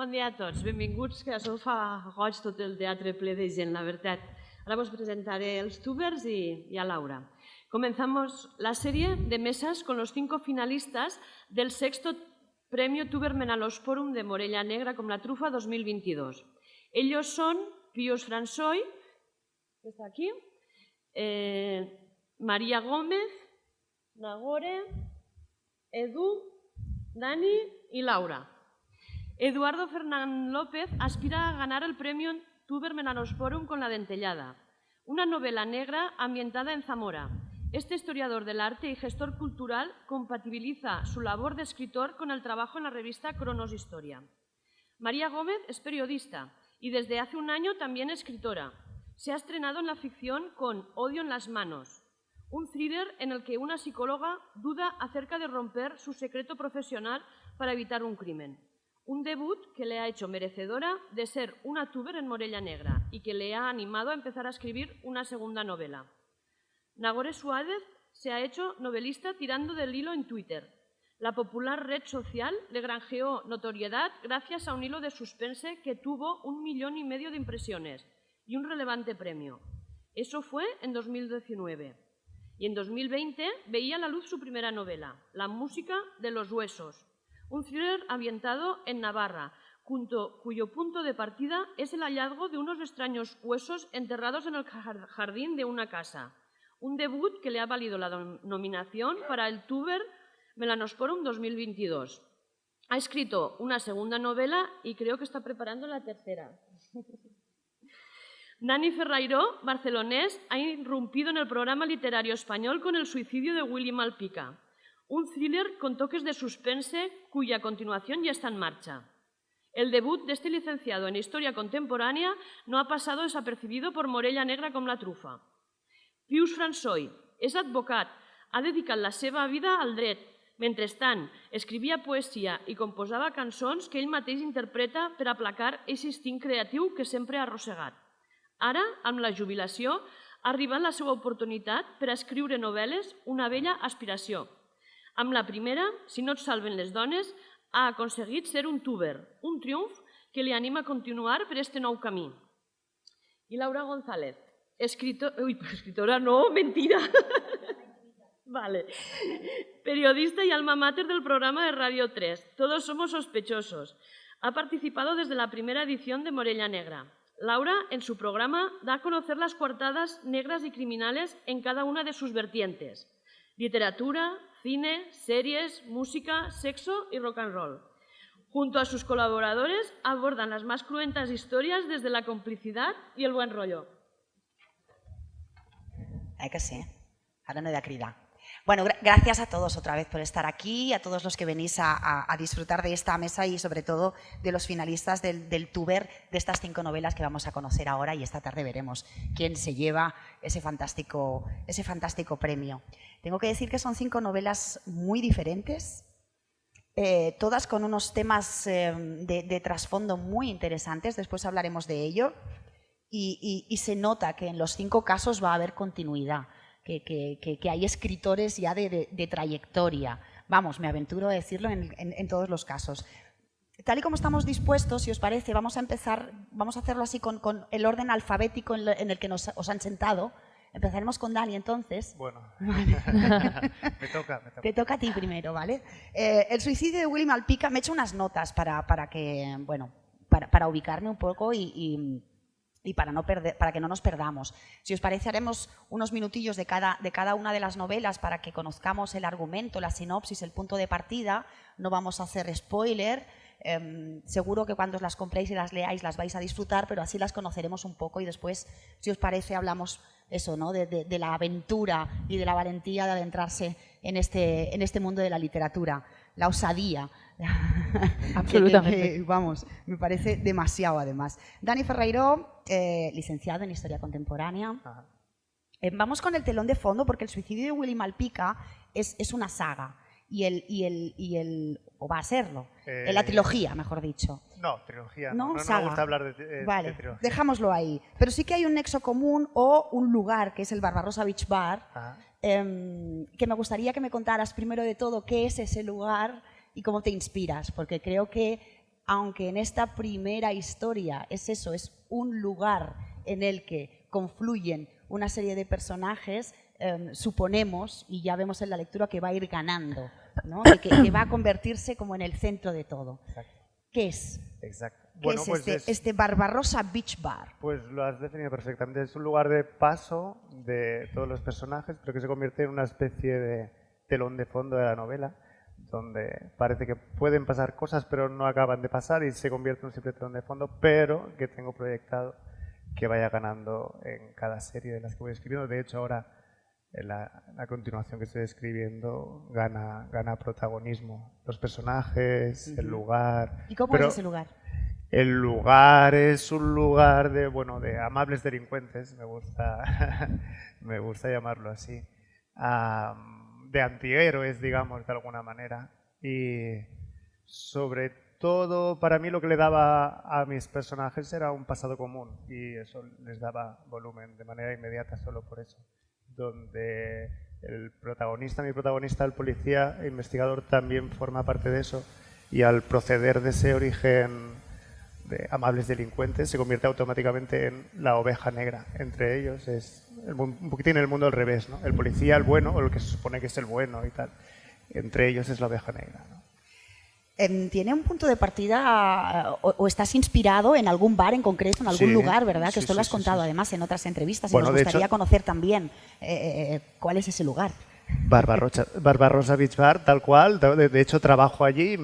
Bon dia a tots, benvinguts, que això fa goig tot el teatre ple de gent, la veritat. Ahora vos presentaré els tubers y a Laura. Comenzamos la serie de mesas con los 5 finalistas del 6º Premio Tuber Menalosporum de Morella Negra com la Trufa 2022. Ellos son Pius Fransoy, que está aquí, María Gómez, Nagore, Edu, Dani y Laura. Eduardo Fernán López aspira a ganar el premio Tuber Menalosporum con La Dentellada, una novela negra ambientada en Zamora. Este historiador del arte y gestor cultural compatibiliza su labor de escritor con el trabajo en la revista Cronos Historia. María Gómez es periodista y desde hace un año también escritora. Se ha estrenado en la ficción con Odio en las manos, un thriller en el que una psicóloga duda acerca de romper su secreto profesional para evitar un crimen. Un debut que le ha hecho merecedora de ser una tuber en Morella Negra y que le ha animado a empezar a escribir una segunda novela. Nagore Suárez se ha hecho novelista tirando del hilo en Twitter. La popular red social le granjeó notoriedad gracias a un hilo de suspense que tuvo 1,5 millones de impresiones y un relevante premio. Eso fue en 2019. Y en 2020 veía a la luz su primera novela, La música de los huesos, un thriller ambientado en Navarra, cuyo punto de partida es el hallazgo de unos extraños huesos enterrados en el jardín de una casa. Un debut que le ha valido la nominación para el Tuber Menalosporum 2022. Ha escrito una segunda novela y creo que está preparando la tercera. Nani Ferrairó, barcelonés, ha irrumpido en el programa literario español con El suicidio de Willy Malpica, un thriller con toques de suspense cuya continuación ya está en marcha. El debut de este licenciado en Historia Contemporánea no ha pasado desapercibido por Morella Negra com la Trufa. Pius Fransoy és advocat, ha dedicat la seva vida al dret. Mentrestant, escrivia poesia i composava cançons que ell mateix interpreta per aplacar aquest instint creatiu que sempre ha arrossegat. Ara, amb la jubilació, ha arribat la seva oportunitat per a escriure novel·les, una vella aspiració. Amb la primera, Si no et salven les dones, ha aconseguit ser un tuber, un triomf que li anima a continuar per este nou camí. I Laura González, escritora no, mentira. Vale. Periodista y alma mater del programa de Radio 3, Todos somos sospechosos. Ha participado desde la primera edición de Morella Negra. Laura, en su programa, da a conocer las coartadas negras y criminales en cada una de sus vertientes. Literatura, cine, series, música, sexo y rock and roll. Junto a sus colaboradores abordan las más cruentas historias desde la complicidad y el buen rollo. Que sí, ahora no he de cridar. Bueno, gracias a todos otra vez por estar aquí, a todos los que venís a disfrutar de esta mesa y sobre todo de los finalistas del Tuber de estas 5 novelas que vamos a conocer ahora, y esta tarde veremos quién se lleva ese fantástico premio. Tengo que decir que son 5 novelas muy diferentes, todas con unos temas de trasfondo muy interesantes, después hablaremos de ello, y se nota que en los 5 casos va a haber continuidad. Que hay escritores ya de trayectoria. Vamos, me aventuro a decirlo en todos los casos. Tal y como estamos dispuestos, si os parece, vamos a hacerlo así con el orden alfabético en el que os han sentado. Empezaremos con Dani, entonces. Bueno, vale. me toca. Te toca a ti primero, ¿vale? El suicidio de Willy Malpica, me he hecho unas notas para ubicarme un poco y para que no nos perdamos. Si os parece, haremos unos minutillos de cada una de las novelas para que conozcamos el argumento, la sinopsis, el punto de partida. No vamos a hacer spoiler. Seguro que cuando os las compréis y las leáis las vais a disfrutar, pero así las conoceremos un poco y después, si os parece, hablamos eso, ¿no? de la aventura y de la valentía de adentrarse en este mundo de la literatura. La osadía. Absolutamente. Vamos, me parece demasiado además. Dani Ferrairó, licenciado en Historia Contemporánea. Vamos con el telón de fondo porque El suicidio de Willy Malpica es una saga o va a serlo, la trilogía, mejor dicho. No, trilogía. No, me saga. gusta hablar de Vale, trilogía. dejámoslo ahí. Pero sí que hay un nexo común o un lugar que es el Barbarossa Beach Bar, que me gustaría que me contaras primero de todo qué es ese lugar y cómo te inspiras, porque creo que aunque en esta primera historia es eso, es un lugar en el que confluyen una serie de personajes, suponemos, y ya vemos en la lectura, que va a ir ganando, ¿no? que va a convertirse como en el centro de todo. Exacto. ¿Qué es? Exacto. ¿Qué Bueno, es pues este Barbarossa Beach Bar? pues lo has definido perfectamente. Es un lugar de paso de todos los personajes, pero que se convierte en una especie de telón de fondo de la novela, donde parece que pueden pasar cosas, pero no acaban de pasar y se convierte en un simple telón de fondo, pero que tengo proyectado que vaya ganando en cada serie de las que voy escribiendo. De hecho, ahora, en la continuación que estoy escribiendo, gana protagonismo. Los personajes, el lugar. ¿Y cómo pero es ese lugar? el lugar es un lugar de, bueno, de amables delincuentes, me gusta llamarlo así, de antihéroes, digamos, de alguna manera. Y sobre todo, para mí lo que le daba a mis personajes era un pasado común y eso les daba volumen de manera inmediata solo por eso. Donde mi protagonista, el policía e investigador, también forma parte de eso y al proceder de ese origen de amables delincuentes se convierte automáticamente en la oveja negra. Entre ellos es un poquitín el mundo al revés, ¿no? El policía, el bueno, o el que se supone que es el bueno y tal. Entre ellos es la oveja negra, ¿no? ¿Tiene un punto de partida o estás inspirado en algún bar en concreto, en algún lugar, verdad? Que sí, esto lo has sí, contado sí. además en otras entrevistas, Bueno, y nos de gustaría hecho, conocer también cuál es ese lugar. Barbarossa Beach Bar, tal cual. De hecho, trabajo allí y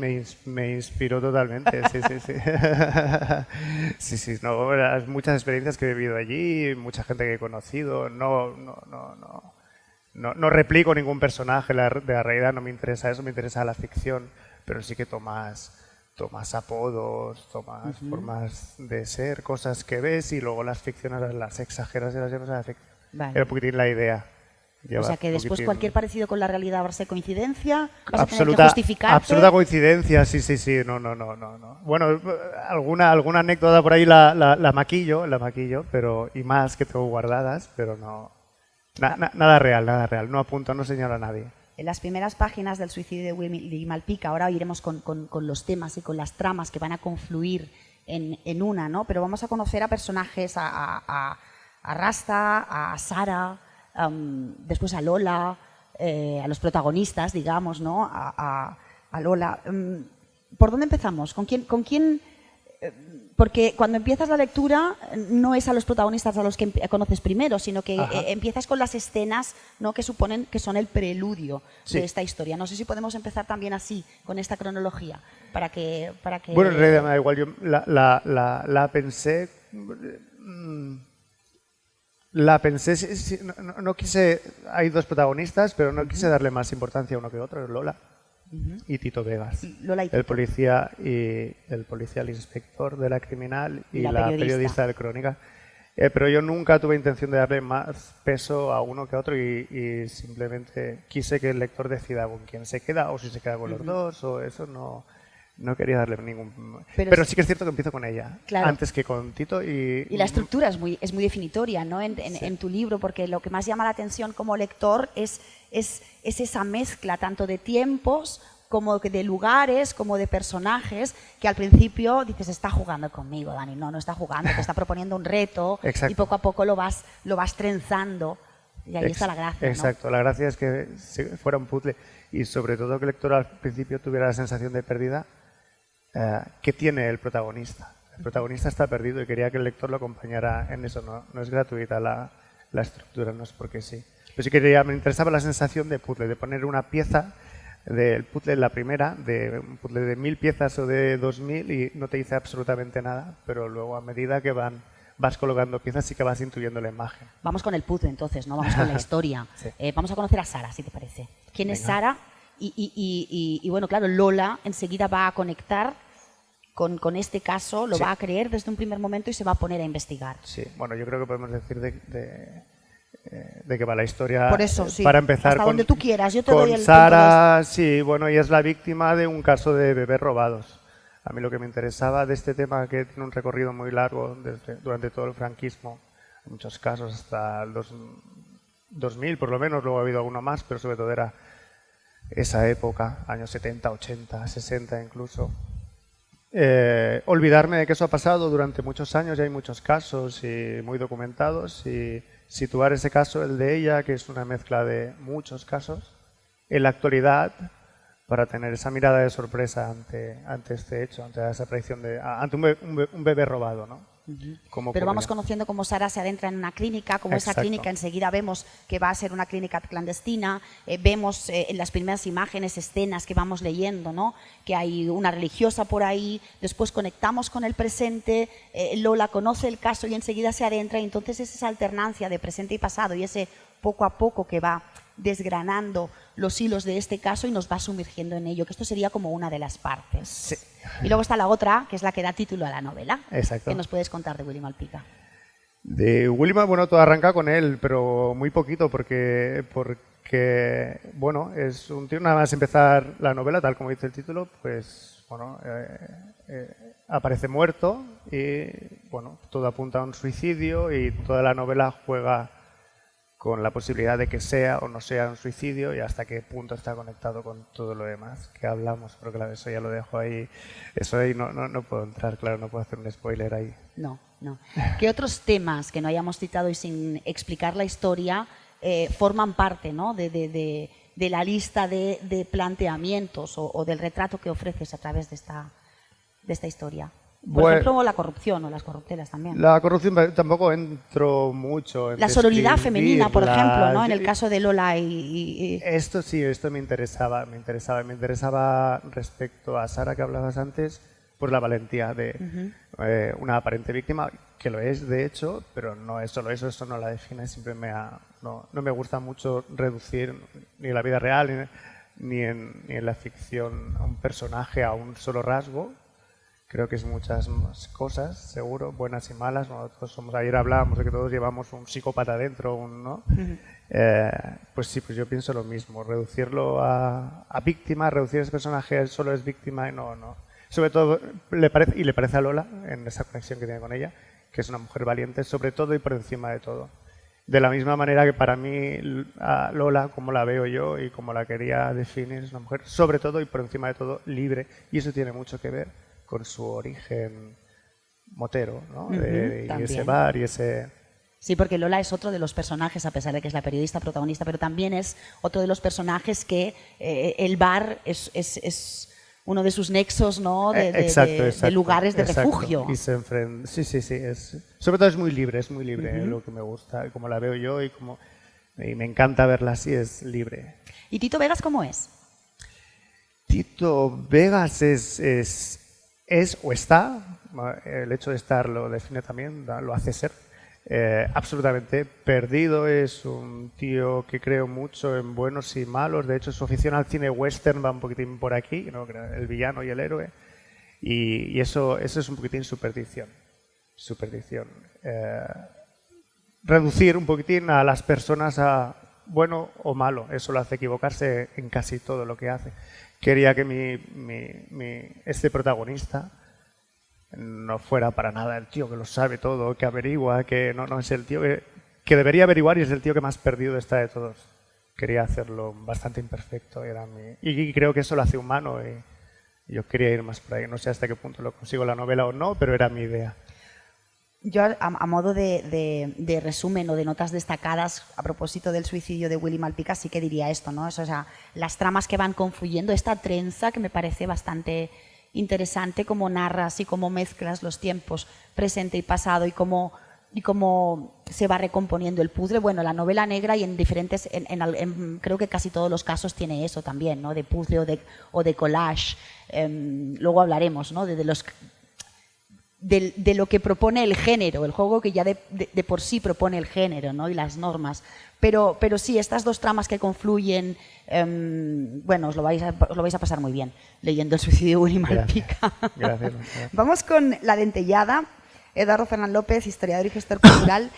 me inspiró totalmente. Sí, sí, sí. Sí, sí, no, las muchas experiencias que he vivido allí, mucha gente que he conocido. No replico ningún personaje de la realidad, no me interesa eso, me interesa la ficción. Pero sí que tomas apodos, tomas formas de ser, cosas que ves y luego las ficciones las exageras y las llevas a la ficción. Vale. Era un poquitín la idea. O sea que después cualquier parecido con la realidad va a ser coincidencia, vas a tener que Absoluta, justificarte. absoluta coincidencia, sí. No. Bueno, alguna anécdota por ahí la maquillo, pero y más que tengo guardadas, pero no. Nada real. No apunto, no señalo a nadie. En las primeras páginas del suicidio de Willy Malpica, ahora iremos con los temas y con las tramas que van a confluir en una, ¿no? Pero vamos a conocer a personajes, a Rasta, a Sara, después a Lola, a los protagonistas, digamos, ¿no? A Lola. ¿Por dónde empezamos? ¿Con quién? Porque cuando empiezas la lectura no es a los protagonistas a los que conoces primero, sino que empiezas con las escenas, ¿no? Que suponen que son el preludio de esta historia. No sé si podemos empezar también así, con esta cronología, para que... Bueno, en realidad me da igual. Yo la pensé... no quise... Hay dos protagonistas, pero no quise darle más importancia a uno que otro, Lola y Tito Vegas. Lola y Tito. El policía, el inspector de la criminal y la periodista de Crónica. Pero yo nunca tuve intención de darle más peso a uno que a otro y simplemente quise que el lector decida con quién se queda o si se queda con los dos o eso no quería darle ningún... Pero sí que es cierto que empiezo con ella, claro, antes que con Tito. Y la estructura es muy definitoria, ¿no? En tu libro, porque lo que más llama la atención como lector es esa mezcla tanto de tiempos como de lugares, como de personajes, que al principio dices, está jugando conmigo, Dani. No está jugando, te está proponiendo un reto. Exacto. Y poco a poco lo vas trenzando. Y ahí está la gracia, exacto, ¿no? La gracia es que fuera un puzzle y sobre todo que el lector al principio tuviera la sensación de pérdida que tiene el protagonista. El protagonista está perdido y quería que el lector lo acompañara en eso. No es gratuita la estructura, no es porque sí. Pero sí que me interesaba la sensación de puzzle, de poner una pieza del puzzle en la primera, de un puzzle de 1000 piezas o de 2000 y no te dice absolutamente nada, pero luego a medida que vas colocando piezas sí que vas intuyendo la imagen. Vamos con el puzzle entonces, ¿no? Vamos con la historia. Sí. Vamos a conocer a Sara, si te parece. ¿Quién es Venga. Sara? Y bueno, claro, Lola enseguida va a conectar con este caso, lo Sí. va a creer desde un primer momento y se va a poner a investigar. Sí, bueno, yo creo que podemos decir de qué va la historia. Por eso, sí. Para empezar hasta con, donde tú quieras, yo te con doy el Sara, sí, bueno, ella es la víctima de un caso de bebés robados. A mí lo que me interesaba de este tema, que tiene un recorrido muy largo durante todo el franquismo, en muchos casos hasta los 2000 por lo menos, luego ha habido alguno más, pero sobre todo era esa época, años 70, 80, 60 incluso. olvidarme de que eso ha pasado durante muchos años, y hay muchos casos y muy documentados, y situar ese caso, el de ella, que es una mezcla de muchos casos, en la actualidad, para tener esa mirada de sorpresa ante este hecho, ante esa aparición ante un bebé robado, ¿no? Pero vamos conociendo cómo Sara se adentra en una clínica, cómo esa clínica enseguida vemos que va a ser una clínica clandestina, vemos en las primeras imágenes, escenas que vamos leyendo, ¿no? Que hay una religiosa por ahí, después conectamos con el presente, Lola conoce el caso y enseguida se adentra, y entonces es esa alternancia de presente y pasado y ese poco a poco que va desgranando los hilos de este caso y nos va sumergiendo en ello, que esto sería como una de las partes. Sí. Y luego está la otra, que es la que da título a la novela. Exacto. ¿Qué nos puedes contar de Willy Malpica? De Willy, bueno, todo arranca con él, pero muy poquito, porque bueno, es un tío, nada más empezar la novela, tal como dice el título, pues, bueno, aparece muerto y, bueno, todo apunta a un suicidio y toda la novela juega con la posibilidad de que sea o no sea un suicidio y hasta qué punto está conectado con todo lo demás que hablamos, pero claro, eso ya lo dejo ahí, eso ahí no puedo entrar, claro, no puedo hacer un spoiler ahí. No. ¿Qué otros temas que no hayamos citado y sin explicar la historia forman parte, ¿no? de la lista de planteamientos o del retrato que ofreces a través de esta historia? Por ejemplo, la corrupción o las corruptelas también. La corrupción tampoco entro mucho en la sororidad femenina, por ejemplo, ¿no? En el caso de Lola Esto sí, esto me interesaba respecto a Sara, que hablabas antes, por la valentía de una aparente víctima, que lo es de hecho, pero no es solo eso no la define, siempre no me gusta mucho reducir ni en la vida real ni en la ficción a un personaje a un solo rasgo. Creo que es muchas más cosas, seguro, buenas y malas. Nosotros ayer hablábamos de que todos llevamos un psicópata dentro, ¿no? Pues sí, pues yo pienso lo mismo. Reducirlo a víctima, reducir a ese personaje solo es víctima, y no. Sobre todo, le parece a Lola, en esa conexión que tiene con ella, que es una mujer valiente, sobre todo y por encima de todo. De la misma manera que para mí a Lola, como la veo yo y como la quería definir, es una mujer sobre todo y por encima de todo libre, y eso tiene mucho que ver con su origen motero, ¿no? Y ese bar y ese... Sí, porque Lola es otro de los personajes, a pesar de que es la periodista protagonista, pero también es otro de los personajes que el bar es uno de sus nexos, ¿no? De lugares de refugio. Y se enfrenta... Sí. Sobre todo es muy libre, lo que me gusta, como la veo yo y me encanta verla así, es libre. ¿Y Tito Vegas cómo es? Tito Vegas es o está, el hecho de estar lo define también, lo hace ser, absolutamente perdido. Es un tío que creo mucho en buenos y malos. De hecho, su afición al cine western va un poquitín por aquí, ¿no? El villano y el héroe. Y eso es un poquitín superstición. Reducir un poquitín a las personas a bueno o malo, eso lo hace equivocarse en casi todo lo que hace. Quería que este protagonista no fuera para nada el tío que lo sabe todo, que averigua, que no es el tío que debería averiguar, y es el tío que más perdido está de todos. Quería hacerlo bastante imperfecto, y creo que eso lo hace humano, y yo quería ir más por ahí. No sé hasta qué punto lo consigo en la novela o no, pero era mi idea. Yo, a modo de resumen o de notas destacadas a propósito del suicidio de Willy Malpica, sí que diría esto, ¿no? O sea, las tramas que van confluyendo, esta trenza que me parece bastante interesante, cómo narras y cómo mezclas los tiempos presente y pasado y cómo se va recomponiendo el puzzle. Bueno, la novela negra, y en diferentes, creo que casi todos los casos tiene eso también, ¿no? De puzzle o de collage. Luego hablaremos, ¿no? De lo que propone el género, el juego que ya de por sí propone el género, ¿no? Y las normas. Pero sí, estas dos tramas que confluyen, bueno, os lo vais a pasar muy bien leyendo El suicidio de Willy Malpica. Gracias. Vamos con La dentellada. Eduardo Fernández López, historiador y gestor cultural.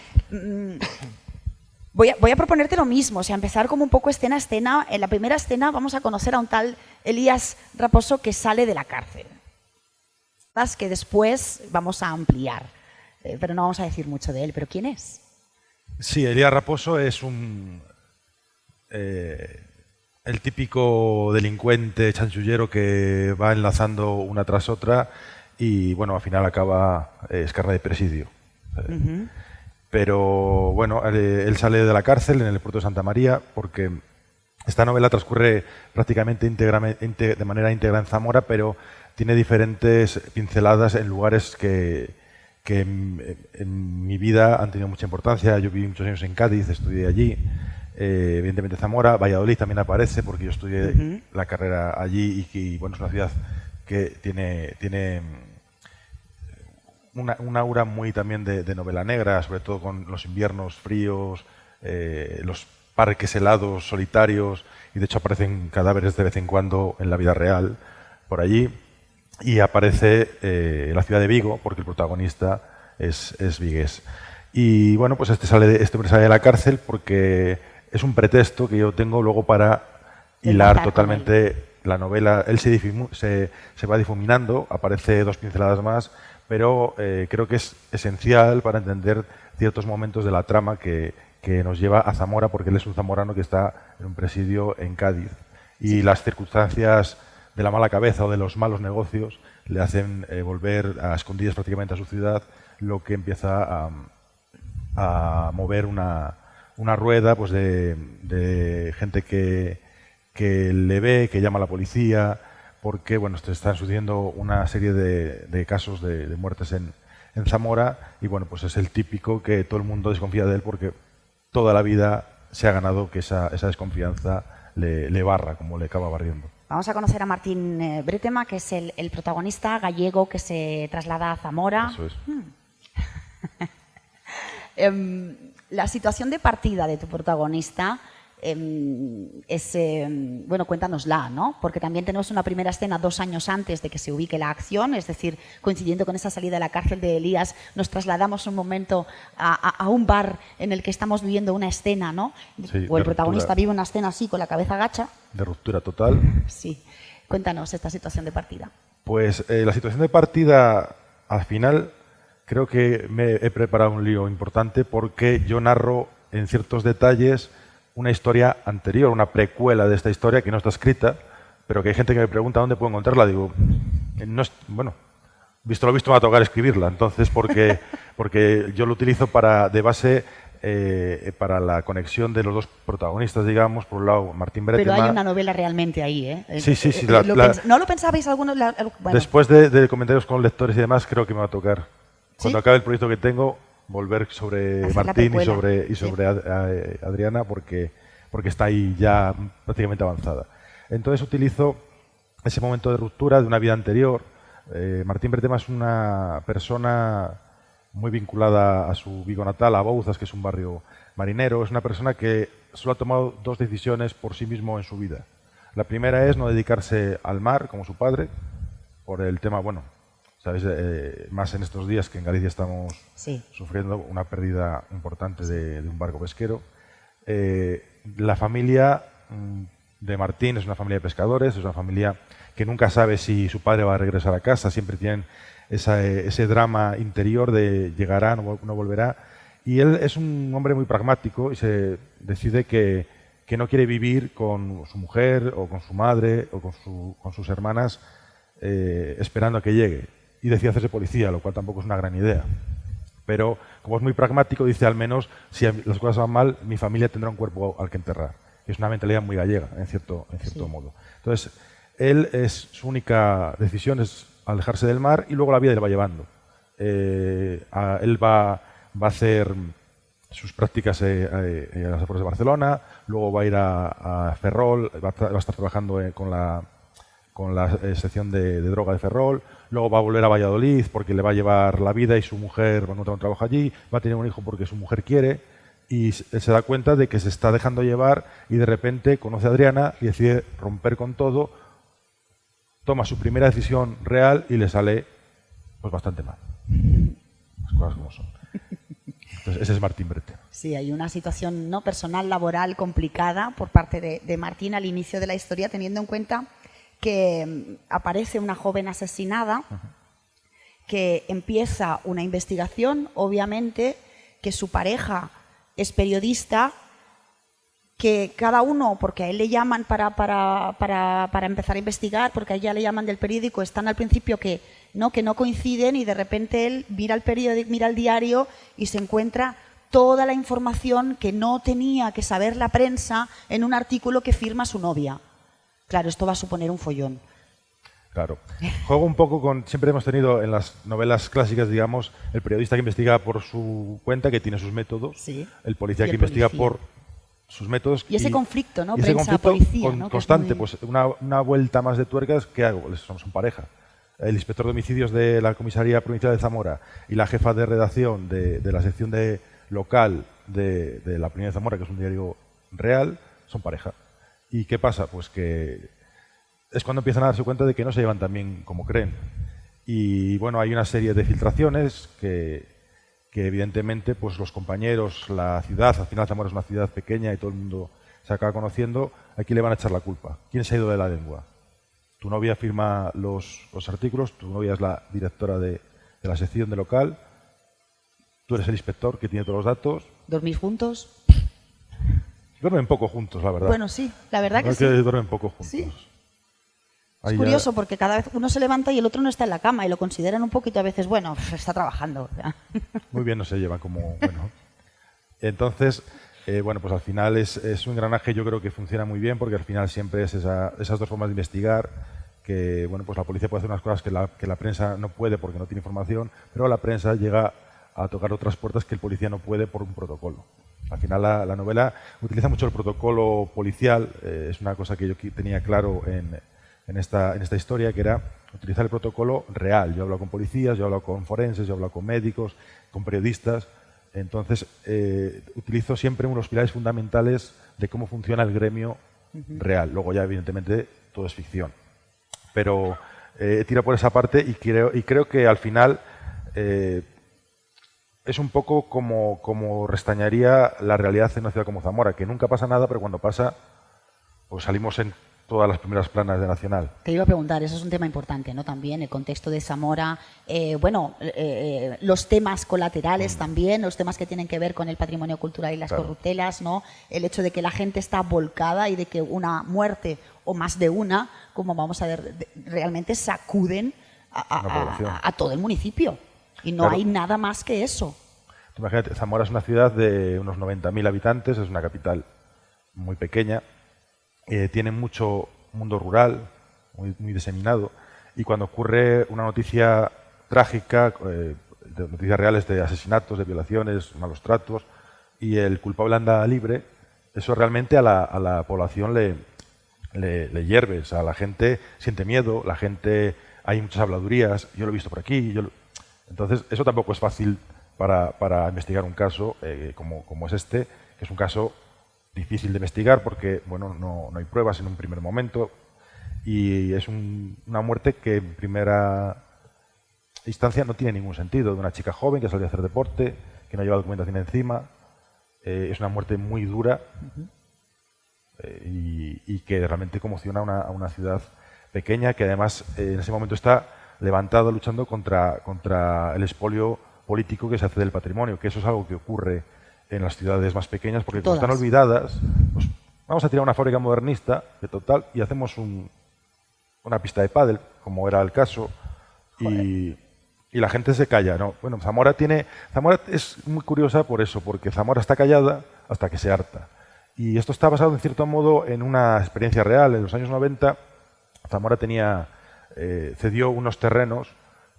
Voy a proponerte lo mismo, o sea, empezar como un poco escena a escena. En la primera escena vamos a conocer a un tal Elías Raposo que sale de la cárcel, que después vamos a ampliar, pero no vamos a decir mucho de él. ¿Pero quién es? Sí, Elías Raposo es el típico delincuente chanchullero que va enlazando una tras otra y, bueno, al final acaba escarra de presidio. Pero, bueno, él sale de la cárcel en el puerto de Santa María porque esta novela transcurre prácticamente de manera íntegra en Zamora, pero tiene diferentes pinceladas en lugares que en mi vida han tenido mucha importancia. Yo viví muchos años en Cádiz, estudié allí. Evidentemente Zamora, Valladolid también aparece porque yo estudié la carrera allí y bueno, es una ciudad que tiene una aura muy también de novela negra, sobre todo con los inviernos fríos, los parques helados, solitarios, y de hecho aparecen cadáveres de vez en cuando en la vida real por allí. Y aparece la ciudad de Vigo, porque el protagonista es vigués. Y bueno, pues este hombre sale de la cárcel porque es un pretexto que yo tengo luego para hilar totalmente la novela. Él se va difuminando, aparece 2 pinceladas más, pero creo que es esencial para entender ciertos momentos de la trama que nos lleva a Zamora, porque él es un zamorano que está en un presidio en Cádiz. Y las circunstancias de la mala cabeza o de los malos negocios le hacen volver a escondidas prácticamente a su ciudad, lo que empieza a mover una rueda pues de gente que le ve, que llama a la policía, porque bueno, están sucediendo una serie de casos de muertes en Zamora, y bueno, pues es el típico que todo el mundo desconfía de él porque toda la vida se ha ganado que esa desconfianza le barra, como le acaba barriendo. Vamos a conocer a Martín Bretema, que es el protagonista gallego que se traslada a Zamora. Eso es. La situación de partida de tu protagonista es, bueno, cuéntanosla, ¿no? Porque también tenemos una primera escena 2 años antes de que se ubique la acción, es decir, coincidiendo con esa salida de la cárcel de Elías, nos trasladamos un momento a un bar en el que estamos viviendo una escena, ¿no? Sí, o el protagonista vive una escena así, con la cabeza agacha. De ruptura total. Sí. Cuéntanos esta situación de partida. Pues la situación de partida, al final, creo que me he preparado un lío importante porque yo narro en ciertos detalles una historia anterior, una precuela de esta historia que no está escrita, pero que hay gente que me pregunta dónde puedo encontrarla. Digo, no es, bueno, visto lo visto me va a tocar escribirla, entonces porque yo lo utilizo de base para la conexión de los 2 protagonistas, digamos, por un lado Martín Bretema. Pero hay una novela realmente ahí, ¿eh? Sí. ¿No lo pensabais alguno? Bueno. Después de comentarios con lectores y demás, creo que me va a tocar, cuando ¿Sí? acabe el proyecto que tengo, volver sobre Hacer la Martín precuela. y sobre Adriana, porque está ahí ya prácticamente avanzada. Entonces utilizo ese momento de ruptura de una vida anterior. Martín Bretema es una persona muy vinculada a su Vigo natal, a Bouzas, que es un barrio marinero. Es una persona que solo ha tomado 2 decisiones por sí mismo en su vida. La primera es no dedicarse al mar, como su padre, por el tema, bueno, sabéis, más en estos días que en Galicia estamos sufriendo una pérdida importante de un barco pesquero. La familia de Martín es una familia de pescadores, es una familia que nunca sabe si su padre va a regresar a casa, siempre tienen ese drama interior de llegará, no volverá. Y él es un hombre muy pragmático y se decide que no quiere vivir con su mujer o con su madre o con sus hermanas esperando a que llegue. Y decide hacerse policía, lo cual tampoco es una gran idea. Pero como es muy pragmático, dice al menos, si las cosas van mal, mi familia tendrá un cuerpo al que enterrar. Es una mentalidad muy gallega, en cierto modo. Entonces, su única decisión es alejarse del mar y luego la vida le va llevando. Él va a hacer sus prácticas a las afueras de Barcelona, luego va a ir a Ferrol, va a estar trabajando con la sección de droga de Ferrol, luego va a volver a Valladolid porque le va a llevar la vida y su mujer va a encontrar un trabajo allí, va a tener un hijo porque su mujer quiere, y se da cuenta de que se está dejando llevar y de repente conoce a Adriana y decide romper con todo, toma su primera decisión real y le sale pues bastante mal. Las cosas como son. Entonces, ese es Martín Bretema. Sí, hay una situación no personal, laboral, complicada por parte de Martín al inicio de la historia, teniendo en cuenta que aparece una joven asesinada, que empieza una investigación, obviamente, que su pareja es periodista que cada uno, porque a él le llaman para empezar a investigar, porque a ella le llaman del periódico, están al principio que no coinciden y de repente él mira el periódico, mira el diario y se encuentra toda la información que no tenía que saber la prensa en un artículo que firma su novia. Claro, esto va a suponer un follón. Claro. Juego un poco con... Siempre hemos tenido en las novelas clásicas, digamos, el periodista que investiga por su cuenta, que tiene sus métodos, Sí. el policía Y que el investiga policía. por sus métodos. Y ese conflicto, ¿no? Y ese conflicto Prensa-policía, ¿no? Que es constante, muy- pues una vuelta más de tuercas, ¿qué hago? Son pareja. El inspector de homicidios de la Comisaría Provincial de Zamora y la jefa de redacción de la sección de local de la Provincia de Zamora, que es un diario real, son pareja. ¿Y qué pasa? Pues que es cuando empiezan a darse cuenta de que no se llevan tan bien como creen. Y bueno, hay una serie de filtraciones que evidentemente pues los compañeros, la ciudad, al final Zamora es una ciudad pequeña y todo el mundo se acaba conociendo, aquí le van a echar la culpa. ¿Quién se ha ido de la lengua? Tu novia firma los artículos, tu novia es la directora de la sección de local, tú eres el inspector que tiene todos los datos. ¿Dormís juntos? Duermen poco juntos, la verdad. Bueno, sí, la verdad que No, sí. duermen poco juntos. Sí. Ahí Es ya- curioso porque cada vez uno se levanta y el otro no está en la cama y lo consideran un poquito a veces, bueno, está trabajando. Muy bien no se llevan como... Bueno. Entonces, bueno, pues al final es un engranaje, yo creo que funciona muy bien porque al final siempre es esas dos formas de investigar, que bueno, pues la policía puede hacer unas cosas que la prensa no puede porque no tiene información, pero la prensa llega a tocar otras puertas que el policía no puede por un protocolo. Al final la novela utiliza mucho el protocolo policial, es una cosa que yo tenía claro en esta historia, que era utilizar el protocolo real. Yo he hablado con policías, yo he hablado con forenses, yo he hablado con médicos, con periodistas. Entonces, utilizo siempre unos pilares fundamentales de cómo funciona el gremio real. Luego ya, evidentemente, todo es ficción. Pero tiro por esa parte y creo que al final es un poco como restañaría la realidad en una ciudad como Zamora, que nunca pasa nada, pero cuando pasa, pues salimos en todas las primeras planas de Nacional. Te iba a preguntar, eso es un tema importante, ¿no? También el contexto de Zamora, los temas colaterales también, los temas que tienen que ver con el patrimonio cultural y las Claro. corruptelas, ¿no? El hecho de que la gente está volcada y de que una muerte o más de una, como vamos a ver, realmente sacuden Una población. a todo el municipio. Y no Claro. hay nada más que eso. Tú imagínate, Zamora es una ciudad de unos 90.000 habitantes, es una capital muy pequeña, tiene mucho mundo rural, muy diseminado, y cuando ocurre una noticia trágica, de noticias reales de asesinatos, de violaciones, malos tratos, y el culpable anda libre, eso realmente a la población le hierve. O sea, la gente siente miedo, la gente, hay muchas habladurías, yo lo he visto por aquí, entonces eso tampoco es fácil para investigar un caso como es este, que es un caso difícil de investigar porque bueno, no hay pruebas en un primer momento y es una muerte que en primera instancia no tiene ningún sentido, de una chica joven que salió a hacer deporte, que no lleva documentación encima. Es una muerte muy dura y que realmente conmociona a una ciudad pequeña que además en ese momento está levantado luchando contra el expolio político que se hace del patrimonio, que eso es algo que ocurre en las ciudades más pequeñas, porque como están Todas. olvidadas, pues vamos a tirar una fábrica modernista de total y hacemos una pista de pádel, como era el caso, y la gente se calla, ¿no? Bueno, Zamora es muy curiosa por eso, porque Zamora está callada hasta que se harta. Y esto está basado en cierto modo en una experiencia real. En los años 90, Zamora cedió unos terrenos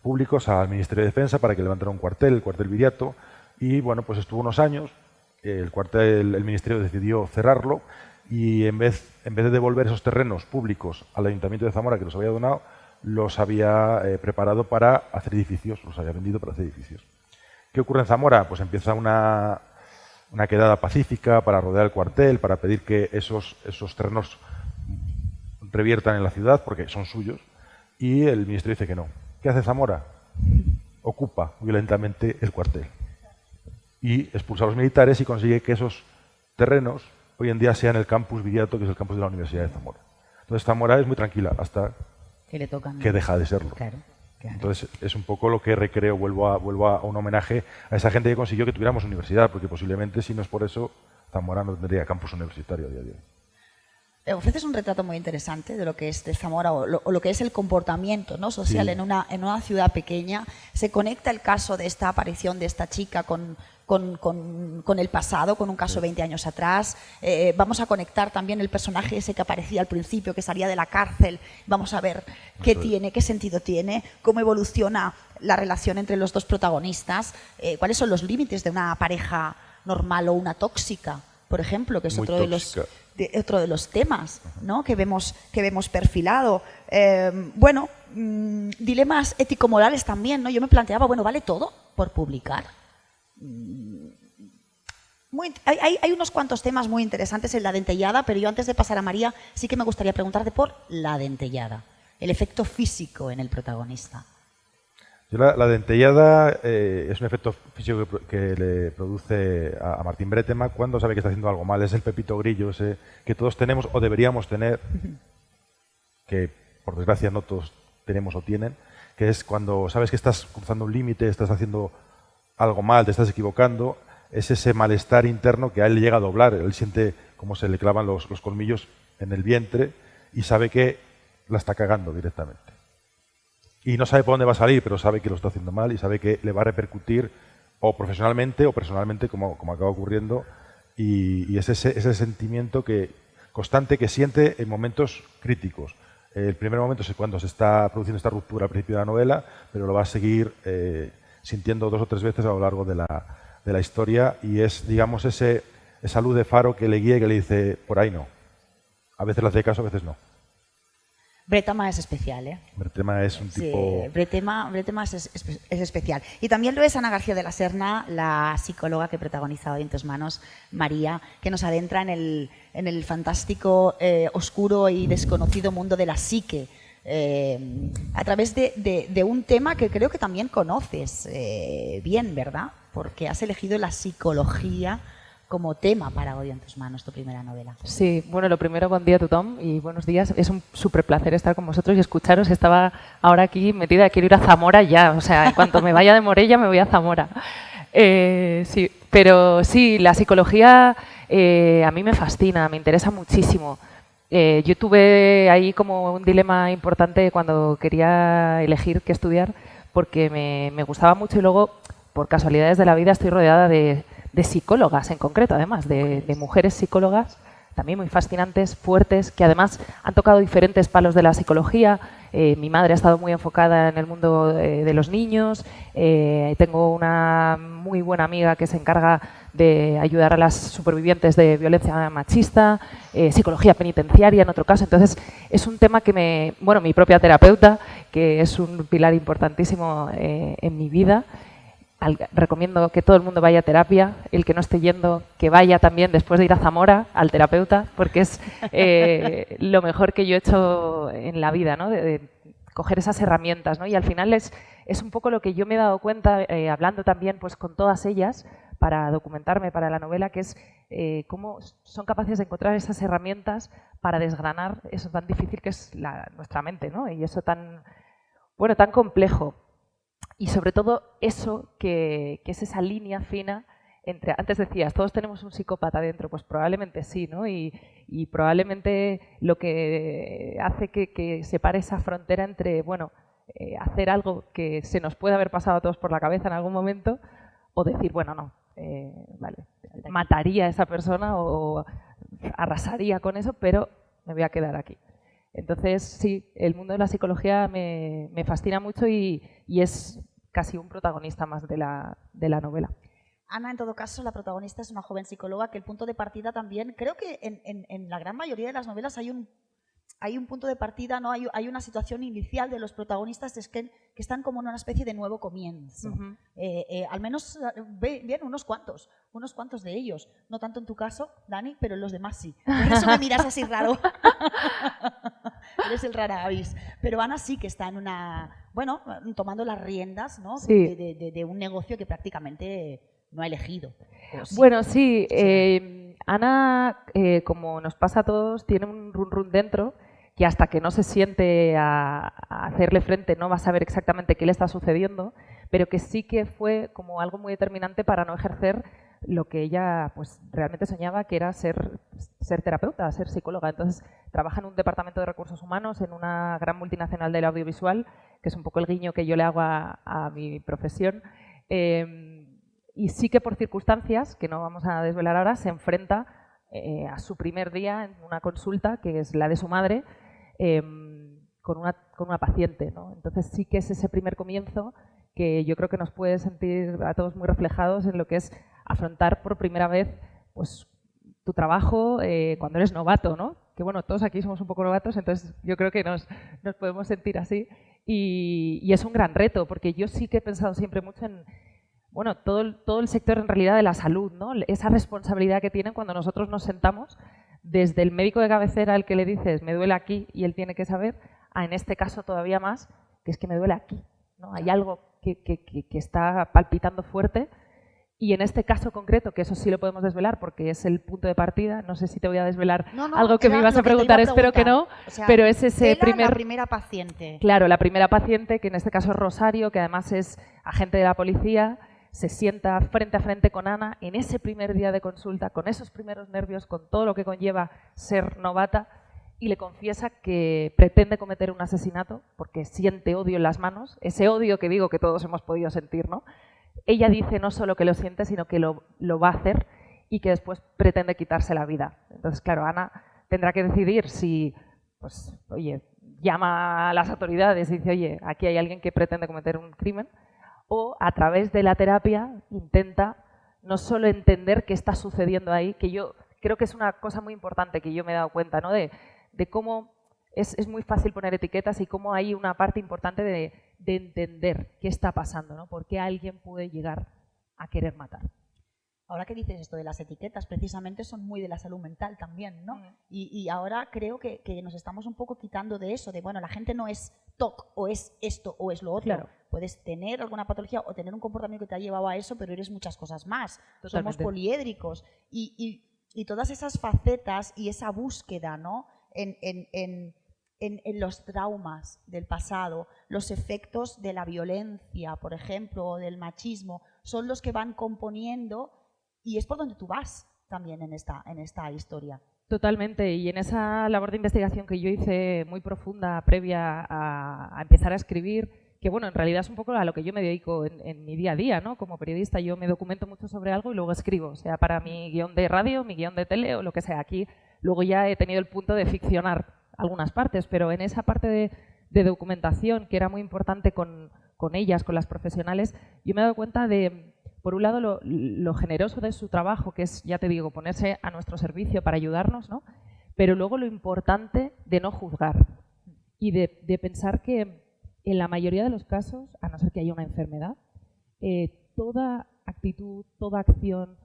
públicos al Ministerio de Defensa para que levantara un cuartel, el cuartel Viriato, y bueno, pues estuvo unos años, el Ministerio decidió cerrarlo y en vez de devolver esos terrenos públicos al Ayuntamiento de Zamora que los había donado, los había preparado para hacer edificios, los había vendido para hacer edificios. ¿Qué ocurre en Zamora? Pues empieza una quedada pacífica para rodear el cuartel, para pedir que esos terrenos reviertan en la ciudad porque son suyos, y el Ministerio dice que no. ¿Qué hace Zamora? Ocupa violentamente el cuartel y expulsa a los militares y consigue que esos terrenos hoy en día sean el campus Viriato, que es el campus de la Universidad de Zamora. Entonces Zamora es muy tranquila hasta Que le tocan. que deja de serlo. Claro, claro. Entonces es un poco lo que vuelvo a un homenaje a esa gente que consiguió que tuviéramos universidad, porque posiblemente si no es por eso Zamora no tendría campus universitario a día de hoy. Ofreces un retrato muy interesante de lo que es de Zamora o lo que es el comportamiento, ¿no?, social Sí. en una ciudad pequeña. Se conecta el caso de esta aparición de esta chica con el pasado, con un caso 20 años atrás. Vamos a conectar también el personaje ese que aparecía al principio, que salía de la cárcel. Vamos a ver qué tiene, qué sentido tiene, cómo evoluciona la relación entre los dos protagonistas, cuáles son los límites de una pareja normal o una tóxica, por ejemplo, que es Muy otro tóxica. otro de los temas, ¿no?, que vemos perfilado. Dilemas ético-morales también, ¿no? Yo me planteaba, bueno, ¿vale todo por publicar? Hay unos cuantos temas muy interesantes en la dentellada, pero yo antes de pasar a María sí que me gustaría preguntarte por la dentellada, el efecto físico en el protagonista. Yo la dentellada es un efecto físico que le produce a Martín Bretema cuando sabe que está haciendo algo mal. Es el pepito grillo ese que todos tenemos o deberíamos tener, que por desgracia no todos tenemos o tienen, que es cuando sabes que estás cruzando un límite, estás haciendo algo mal, te estás equivocando, es ese malestar interno que a él le llega a doblar. Él siente como se le clavan los colmillos en el vientre y sabe que la está cagando directamente. Y no sabe por dónde va a salir, pero sabe que lo está haciendo mal y sabe que le va a repercutir o profesionalmente o personalmente, como acaba ocurriendo. Y es ese sentimiento constante que siente en momentos críticos. El primer momento es cuando se está produciendo esta ruptura al principio de la novela, pero lo va a seguir sintiendo 2 o 3 veces a lo largo de la historia, y es, digamos, esa luz de faro que le guía y que le dice, por ahí no. A veces le hace caso, a veces no. Bretema es especial, ¿eh? Bretema es un tipo... Sí, Bretema es especial. Y también lo es Ana García de la Serna, la psicóloga que protagoniza hoy en tus manos, María, que nos adentra en el fantástico, oscuro y desconocido mundo de la psique, a través de un tema que creo que también conoces bien, ¿verdad? Porque has elegido la psicología como tema para Hoy en tus manos, tu primera novela. Sí, bueno, lo primero, bon día a tothom y buenos días. Es un súper placer estar con vosotros y escucharos. Estaba ahora aquí metida, quiero ir a Zamora ya. O sea, en cuanto me vaya de Morella me voy a Zamora. Sí, pero sí, la psicología a mí me fascina, me interesa muchísimo. Yo tuve ahí como un dilema importante cuando quería elegir qué estudiar, porque me gustaba mucho y luego, por casualidades de la vida, estoy rodeada de psicólogas en concreto, además, de mujeres psicólogas también muy fascinantes, fuertes, que además han tocado diferentes palos de la psicología. Mi madre ha estado muy enfocada en el mundo de los niños. Tengo una muy buena amiga que se encarga de ayudar a las supervivientes de violencia machista, psicología penitenciaria en otro caso. Entonces, es un tema que mi propia terapeuta, que es un pilar importantísimo en mi vida. Recomiendo que todo el mundo vaya a terapia, el que no esté yendo, que vaya también después de ir a Zamora al terapeuta, porque es lo mejor que yo he hecho en la vida, ¿no? De coger esas herramientas, ¿no? Y al final es un poco lo que yo me he dado cuenta, hablando también pues, con todas ellas, para documentarme para la novela, que es cómo son capaces de encontrar esas herramientas para desgranar eso tan difícil que es nuestra mente, ¿no? Y eso tan complejo. Y sobre todo eso que es esa línea fina entre, antes decías, todos tenemos un psicópata dentro, pues probablemente sí, ¿no? Y probablemente lo que hace que separe esa frontera entre, hacer algo que se nos puede haber pasado a todos por la cabeza en algún momento, o decir, bueno, no, mataría a esa persona o arrasaría con eso, pero me voy a quedar aquí. Entonces, sí, el mundo de la psicología me fascina mucho y es casi un protagonista más de la novela. Ana, en todo caso, la protagonista es una joven psicóloga que el punto de partida también, creo que en la gran mayoría de las novelas hay un punto de partida, ¿no? Hay una situación inicial de los protagonistas que están como en una especie de nuevo comienzo. Uh-huh. Al menos bien unos cuantos de ellos. No tanto en tu caso, Dani, pero en los demás sí. Por eso me miras así raro. Eres el rara avis. Pero Ana sí que está en tomando las riendas, ¿no? Sí. de un negocio que prácticamente no ha elegido. Sí. Bueno, sí. Ana, como nos pasa a todos, tiene un run dentro que hasta que no se siente a hacerle frente no va a saber exactamente qué le está sucediendo, pero que sí que fue como algo muy determinante para no ejercer lo que ella pues realmente soñaba, que era ser terapeuta, ser psicóloga. Entonces trabaja en un departamento de recursos humanos en una gran multinacional del audiovisual, que es un poco el guiño que yo le hago a mi profesión. Y sí que por circunstancias, que no vamos a desvelar ahora, se enfrenta a su primer día en una consulta, que es la de su madre, con una paciente, ¿no? Entonces sí que es ese primer comienzo que yo creo que nos puede sentir a todos muy reflejados en lo que es afrontar por primera vez pues, tu trabajo cuando eres novato, ¿no? Que bueno, todos aquí somos un poco novatos, entonces yo creo que nos podemos sentir así. Y es un gran reto, porque yo sí que he pensado siempre mucho en bueno, todo el sector en realidad de la salud, ¿no? Esa responsabilidad que tienen cuando nosotros nos sentamos, desde el médico de cabecera al que le dices me duele aquí y él tiene que saber, a en este caso todavía más, que es que me duele aquí, ¿no? Hay algo que está palpitando fuerte y en este caso concreto, que eso sí lo podemos desvelar porque es el punto de partida, no sé si te voy a desvelar algo que me ibas a preguntar, espero que no, o sea, pero es ese la primera paciente. Claro, la primera paciente, que en este caso es Rosario, que además es agente de la policía, se sienta frente a frente con Ana en ese primer día de consulta, con esos primeros nervios, con todo lo que conlleva ser novata, y le confiesa que pretende cometer un asesinato porque siente odio en las manos, ese odio que digo que todos hemos podido sentir, ¿no? Ella dice no solo que lo siente, sino que lo va a hacer y que después pretende quitarse la vida. Entonces, claro, Ana tendrá que decidir si, pues, oye, llama a las autoridades y dice, oye, aquí hay alguien que pretende cometer un crimen, o a través de la terapia intenta no solo entender qué está sucediendo ahí, que yo creo que es una cosa muy importante que yo me he dado cuenta, ¿no? de cómo es muy fácil poner etiquetas y cómo hay una parte importante de entender qué está pasando, ¿no? Por qué alguien puede llegar a querer matar. Ahora que dices esto de las etiquetas, precisamente son muy de la salud mental también, ¿no? Y ahora creo que nos estamos un poco quitando de eso, de bueno, la gente no es TOC, o es esto, o es lo otro. Claro. Puedes tener alguna patología o tener un comportamiento que te ha llevado a eso, pero eres muchas cosas más. Totalmente. Somos poliédricos. Y todas esas facetas y esa búsqueda, ¿no? En los traumas del pasado, los efectos de la violencia, por ejemplo, o del machismo, son los que van componiendo. Y es por donde tú vas también en esta historia. Totalmente, y en esa labor de investigación que yo hice muy profunda previa a empezar a escribir, que bueno, en realidad es un poco a lo que yo me dedico en mi día a día, ¿no? Como periodista yo me documento mucho sobre algo y luego escribo, sea para mi guión de radio, mi guión de tele o lo que sea. Aquí luego ya he tenido el punto de ficcionar algunas partes, pero en esa parte de documentación que era muy importante con ellas, con las profesionales, yo me he dado cuenta de, por un lado, lo generoso de su trabajo, que es, ya te digo, ponerse a nuestro servicio para ayudarnos, ¿no? Pero luego lo importante de no juzgar y de pensar que en la mayoría de los casos, a no ser que haya una enfermedad, toda actitud, toda acción,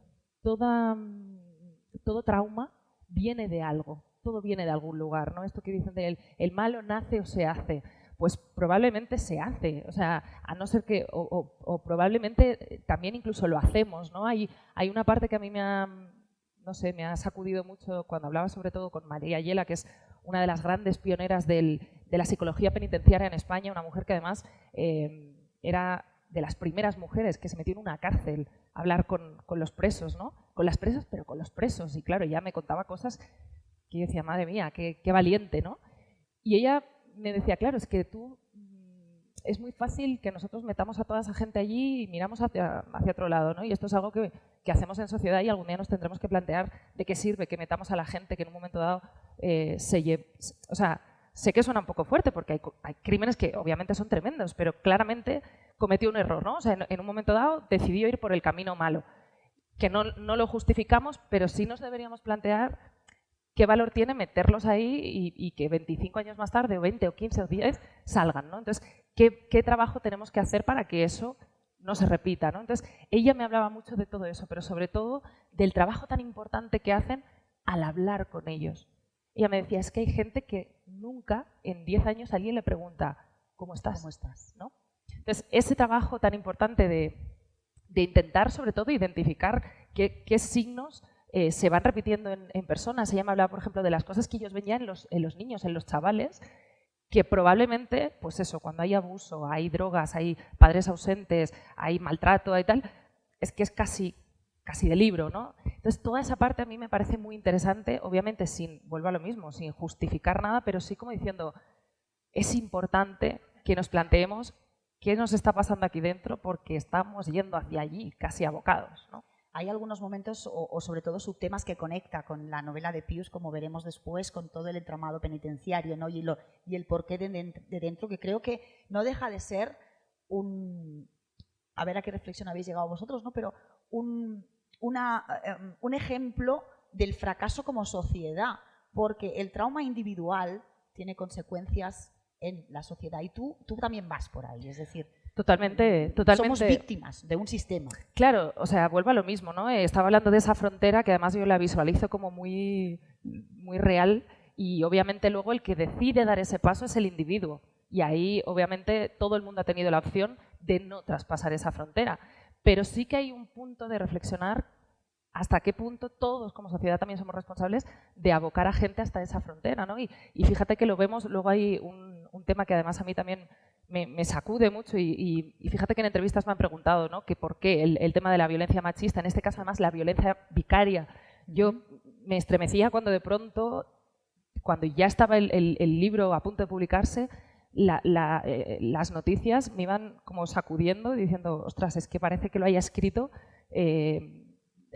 todo trauma viene de algo, todo viene de algún lugar, ¿no? Esto que dicen de el malo nace o se hace. Pues probablemente se hace, o sea, a no ser que, o probablemente también incluso lo hacemos, ¿no? Hay una parte que a mí me ha sacudido mucho cuando hablaba sobre todo con María Ayela, que es una de las grandes pioneras de la psicología penitenciaria en España, una mujer que además era de las primeras mujeres que se metió en una cárcel a hablar con los presos, ¿no? Con las presas, pero con los presos, y claro, ya me contaba cosas que yo decía, madre mía, qué valiente, ¿no? Y ella me decía, claro, es que es muy fácil que nosotros metamos a toda esa gente allí y miramos hacia otro lado, ¿no? Y esto es algo que hacemos en sociedad y algún día nos tendremos que plantear de qué sirve que metamos a la gente que en un momento dado o sea, sé que suena un poco fuerte porque hay crímenes que obviamente son tremendos, pero claramente cometió un error, ¿no? O sea, en un momento dado decidió ir por el camino malo, que no lo justificamos, pero sí nos deberíamos plantear qué valor tiene meterlos ahí y que 25 años más tarde, o 20, o 15, o 10, salgan, ¿no? Entonces, ¿qué trabajo tenemos que hacer para que eso no se repita, ¿no? Entonces, ella me hablaba mucho de todo eso, pero sobre todo del trabajo tan importante que hacen al hablar con ellos. Ella me decía, es que hay gente que nunca, en 10 años, alguien le pregunta, ¿cómo estás? ¿Cómo estás? ¿No? Entonces, ese trabajo tan importante de intentar, sobre todo, identificar qué signos se van repitiendo en personas. Ella me hablaba, por ejemplo, de las cosas que ellos ven ya en los niños, en los chavales, que probablemente, pues eso, cuando hay abuso, hay drogas, hay padres ausentes, hay maltrato y tal, es que es casi casi de libro, ¿no? Entonces, toda esa parte a mí me parece muy interesante, obviamente vuelvo a lo mismo, sin justificar nada, pero sí como diciendo, es importante que nos planteemos qué nos está pasando aquí dentro porque estamos yendo hacia allí, casi abocados, ¿no? Hay algunos momentos o sobre todo subtemas que conecta con la novela de Pius, como veremos después, con todo el entramado penitenciario, ¿no? y el porqué de dentro, que creo que no deja de ser a ver a qué reflexión habéis llegado vosotros, ¿no? Pero un ejemplo del fracaso como sociedad, porque el trauma individual tiene consecuencias en la sociedad y tú también vas por ahí, es decir, Totalmente. somos víctimas de un sistema. Claro, o sea, vuelvo a lo mismo, ¿no? Estaba hablando de esa frontera que además yo la visualizo como muy, muy real y obviamente luego el que decide dar ese paso es el individuo y ahí obviamente todo el mundo ha tenido la opción de no traspasar esa frontera, pero sí que hay un punto de reflexionar hasta qué punto todos como sociedad también somos responsables de abocar a gente hasta esa frontera, ¿no? Y fíjate que lo vemos, luego hay un tema que además a mí también me sacude mucho y fíjate que en entrevistas me han preguntado, ¿no? Que por qué el tema de la violencia machista, en este caso además la violencia vicaria. Yo me estremecía cuando de pronto, cuando ya estaba el libro a punto de publicarse, las noticias me iban como sacudiendo diciendo, ostras, es que parece que lo haya escrito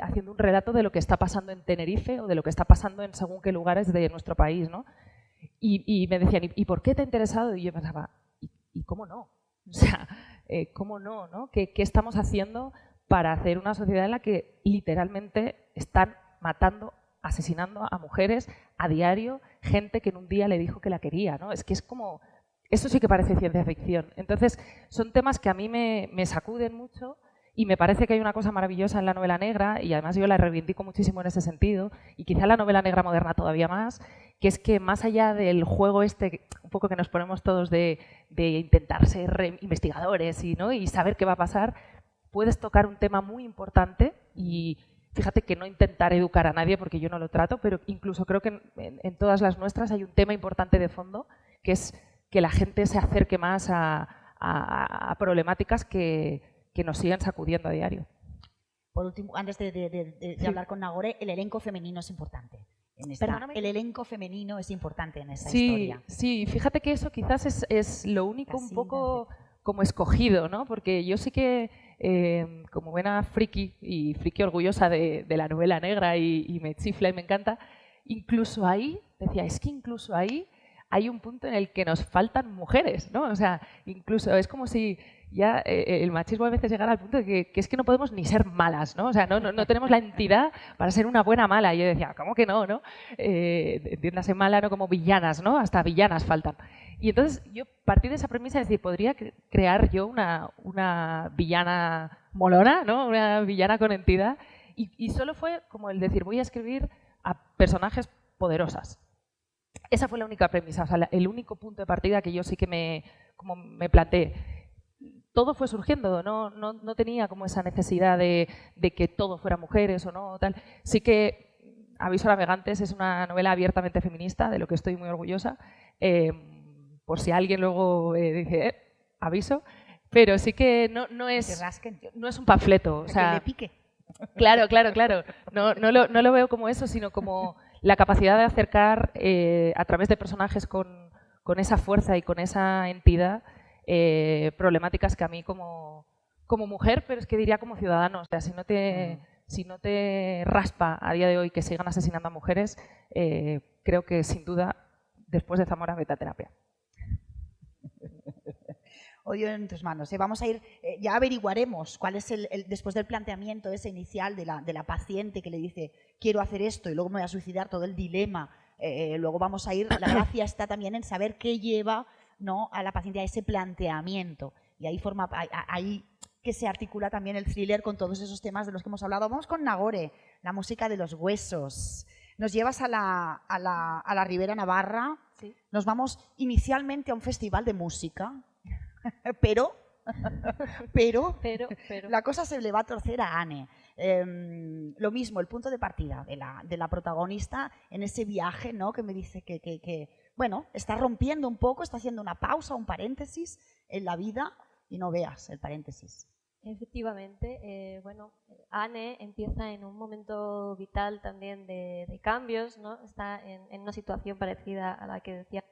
haciendo un relato de lo que está pasando en Tenerife o de lo que está pasando en según qué lugares de nuestro país, ¿no? Y me decían, ¿y por qué te ha interesado? Y yo pensaba, ¿y cómo no? O sea, ¿cómo no? ¿No? ¿Qué estamos haciendo para hacer una sociedad en la que literalmente están matando, asesinando a mujeres a diario, gente que en un día le dijo que la quería, ¿no? Es que es como... Eso sí que parece ciencia ficción. Entonces, son temas que a mí me sacuden mucho y me parece que hay una cosa maravillosa en la novela negra y además yo la reivindico muchísimo en ese sentido y quizá la novela negra moderna todavía más, que es que más allá del juego este, un poco que nos ponemos todos de intentar ser investigadores y saber qué va a pasar, puedes tocar un tema muy importante y fíjate que no intentar educar a nadie porque yo no lo trato, pero incluso creo que en todas las nuestras hay un tema importante de fondo que es que la gente se acerque más a problemáticas que nos siguen sacudiendo a diario. Por último, antes de hablar con Nagore, el elenco femenino es importante. El elenco femenino es importante en esta historia. Sí, fíjate que eso quizás es lo único un poco como escogido, ¿no? Porque yo sí que, como buena friki y friki orgullosa de la novela negra y me chifla y me encanta, incluso ahí, decía, es que incluso ahí hay un punto en el que nos faltan mujeres, ¿no? O sea, incluso es como si ya el machismo a veces llegara al punto de que es que no podemos ni ser malas, ¿no? O sea, no tenemos la entidad para ser una buena mala. Y yo decía, ¿cómo que no? Entiéndase mala, no como villanas, ¿no? Hasta villanas faltan. Y entonces yo partí de esa premisa de decir, ¿podría crear yo una villana molona, ¿no? Una villana con entidad. Y solo fue como el decir, voy a escribir a personajes poderosas. Esa fue la única premisa, o sea, el único punto de partida que yo sí que me planteé. Todo fue surgiendo, no tenía como esa necesidad de que todo fuera mujeres o no, tal. Sí que Aviso a navegantes es una novela abiertamente feminista, de lo que estoy muy orgullosa, por si alguien luego dice, aviso, pero sí que no es un panfleto. O sea, que le pique. Claro. No lo veo como eso, sino como la capacidad de acercar a través de personajes con esa fuerza y con esa entidad problemáticas que a mí como mujer, pero es que diría como ciudadano, o sea, si no te raspa a día de hoy que sigan asesinando a mujeres, creo que sin duda después de Zamora vete a terapia. Odio en tus manos. Vamos a ir, ya averiguaremos cuál es después del planteamiento ese inicial de la paciente que le dice quiero hacer esto y luego me voy a suicidar, todo el dilema. Luego vamos a ir, la gracia está también en saber qué lleva, ¿no?, a la paciente a ese planteamiento. Y ahí que se articula también el thriller con todos esos temas de los que hemos hablado. Vamos con Nagore, la música de los huesos. Nos llevas a la Ribera Navarra. Sí. Nos vamos inicialmente a un festival de música. Pero la cosa se le va a torcer a Anne. Lo mismo, el punto de partida de la protagonista en ese viaje, ¿no?, que me dice que bueno, está rompiendo un poco, está haciendo una pausa, un paréntesis en la vida y no veas el paréntesis. Efectivamente, bueno, Anne empieza en un momento vital también de cambios, ¿no? Está en una situación parecida a la que decía,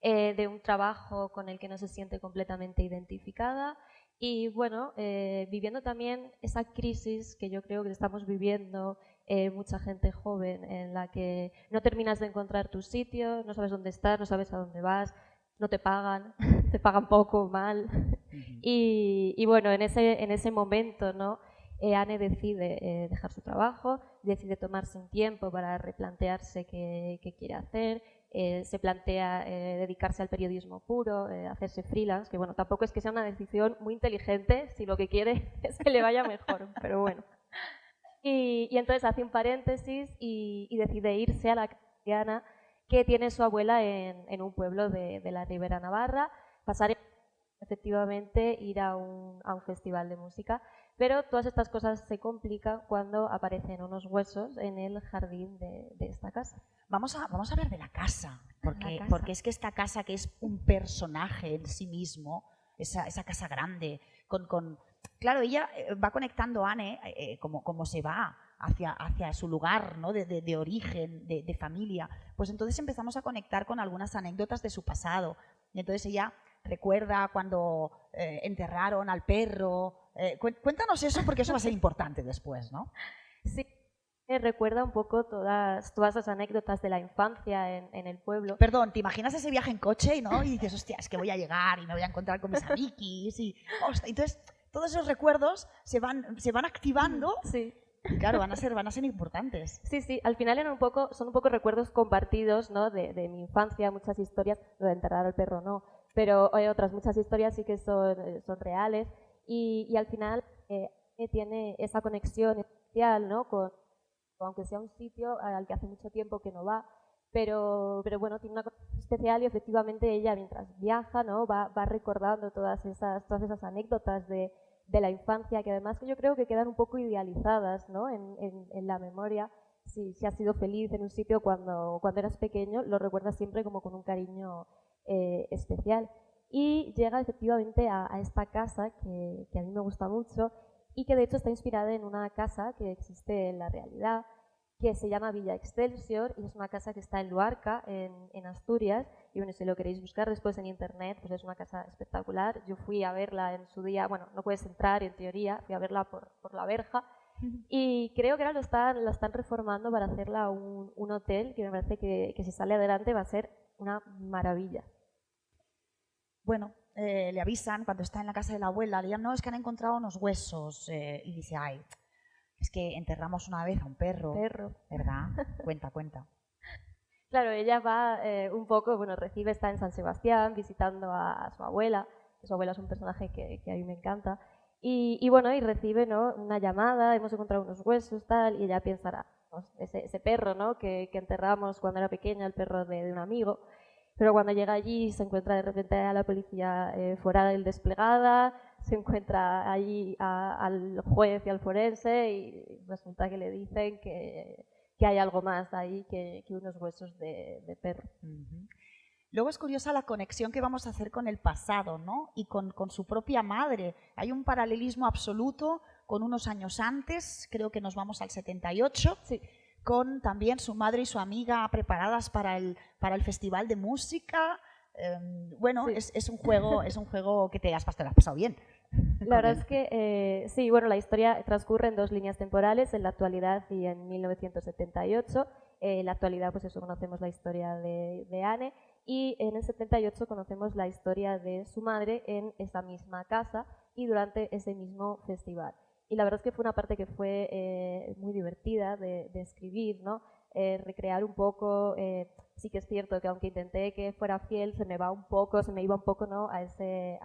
de un trabajo con el que no se siente completamente identificada y, bueno, viviendo también esa crisis que yo creo que estamos viviendo mucha gente joven, en la que no terminas de encontrar tu sitio, no sabes dónde estás, no sabes a dónde vas, no te pagan, te pagan poco, mal. Y bueno, en ese momento, ¿no? Anne decide dejar su trabajo, decide tomarse un tiempo para replantearse qué quiere hacer, se plantea dedicarse al periodismo puro, hacerse freelance, que bueno, tampoco es que sea una decisión muy inteligente si lo que quiere es que le vaya mejor, pero bueno. Y entonces hace un paréntesis y decide irse a la cristiana que tiene su abuela en un pueblo de la Ribera Navarra, pasar efectivamente ir a un festival de música, pero todas estas cosas se complican cuando aparecen unos huesos en el jardín de esta casa. Vamos a hablar de la casa, porque es que esta casa, que es un personaje en sí mismo, esa casa grande, claro, ella va conectando a Anne como se va hacia su lugar, ¿no? de origen, de familia. Pues entonces empezamos a conectar con algunas anécdotas de su pasado. Y entonces ella recuerda cuando enterraron al perro. Cuéntanos eso, porque eso va a ser importante después, ¿no? Sí, recuerda un poco todas esas anécdotas de la infancia en el pueblo. Perdón, ¿te imaginas ese viaje en coche, ¿no? Y dices, hostia, es que voy a llegar y me voy a encontrar con mis amiguis y hostia. Entonces, todos esos recuerdos se van activando. Sí. Y claro, van a ser importantes. Sí, al final son un poco recuerdos compartidos, ¿no? de mi infancia, muchas historias, lo de enterrar al perro no, pero hay otras muchas historias sí que son reales y al final tiene esa conexión especial, ¿no? con aunque sea un sitio al que hace mucho tiempo que no va, pero bueno, tiene una conexión especial y efectivamente ella mientras viaja, ¿no? va recordando todas esas anécdotas de la infancia, que además que yo creo que quedan un poco idealizadas, ¿no? en la memoria. Si has sido feliz en un sitio cuando eras pequeño, lo recuerdas siempre como con un cariño especial. Y llega efectivamente a esta casa que a mí me gusta mucho y que de hecho está inspirada en una casa que existe en la realidad, que se llama Villa Excelsior y es una casa que está en Luarca, en Asturias. Y bueno, si lo queréis buscar después en internet, pues es una casa espectacular. Yo fui a verla en su día, bueno, no puedes entrar en teoría, fui a verla por la verja. Y creo que ahora la están reformando para hacerla un hotel, que me parece que si sale adelante va a ser una maravilla. Bueno, le avisan cuando está en la casa de la abuela, le llaman, no, es que han encontrado unos huesos. Y dice, ay, es que enterramos una vez a un perro. ¿Verdad? Cuenta. Claro, ella va un poco, bueno, está en San Sebastián visitando a su abuela, que su abuela es un personaje que a mí me encanta, y bueno, y recibe, ¿no? una llamada, hemos encontrado unos huesos, tal, y ella piensa, ese perro, ¿no? que enterramos cuando era pequeña, el perro de un amigo, pero cuando llega allí se encuentra de repente a la policía foral desplegada, se encuentra allí al juez y al forense y resulta que le dicen que hay algo más ahí que unos huesos de perro. Uh-huh. Luego es curiosa la conexión que vamos a hacer con el pasado, ¿no? Y con su propia madre. Hay un paralelismo absoluto con unos años antes, creo que nos vamos al 78, sí. Con también su madre y su amiga preparadas para el festival de música. Bueno, sí. es un juego que te has pasado bien. La verdad es que sí, bueno, la historia transcurre en dos líneas temporales, en la actualidad y en 1978. En la actualidad, pues eso, conocemos la historia de Anne, y en el 78 conocemos la historia de su madre en esa misma casa y durante ese mismo festival. Y la verdad es que fue una parte que fue muy divertida de escribir, ¿no? Recrear un poco, sí que es cierto que aunque intenté que fuera fiel, se me iba un poco, ¿no? a ese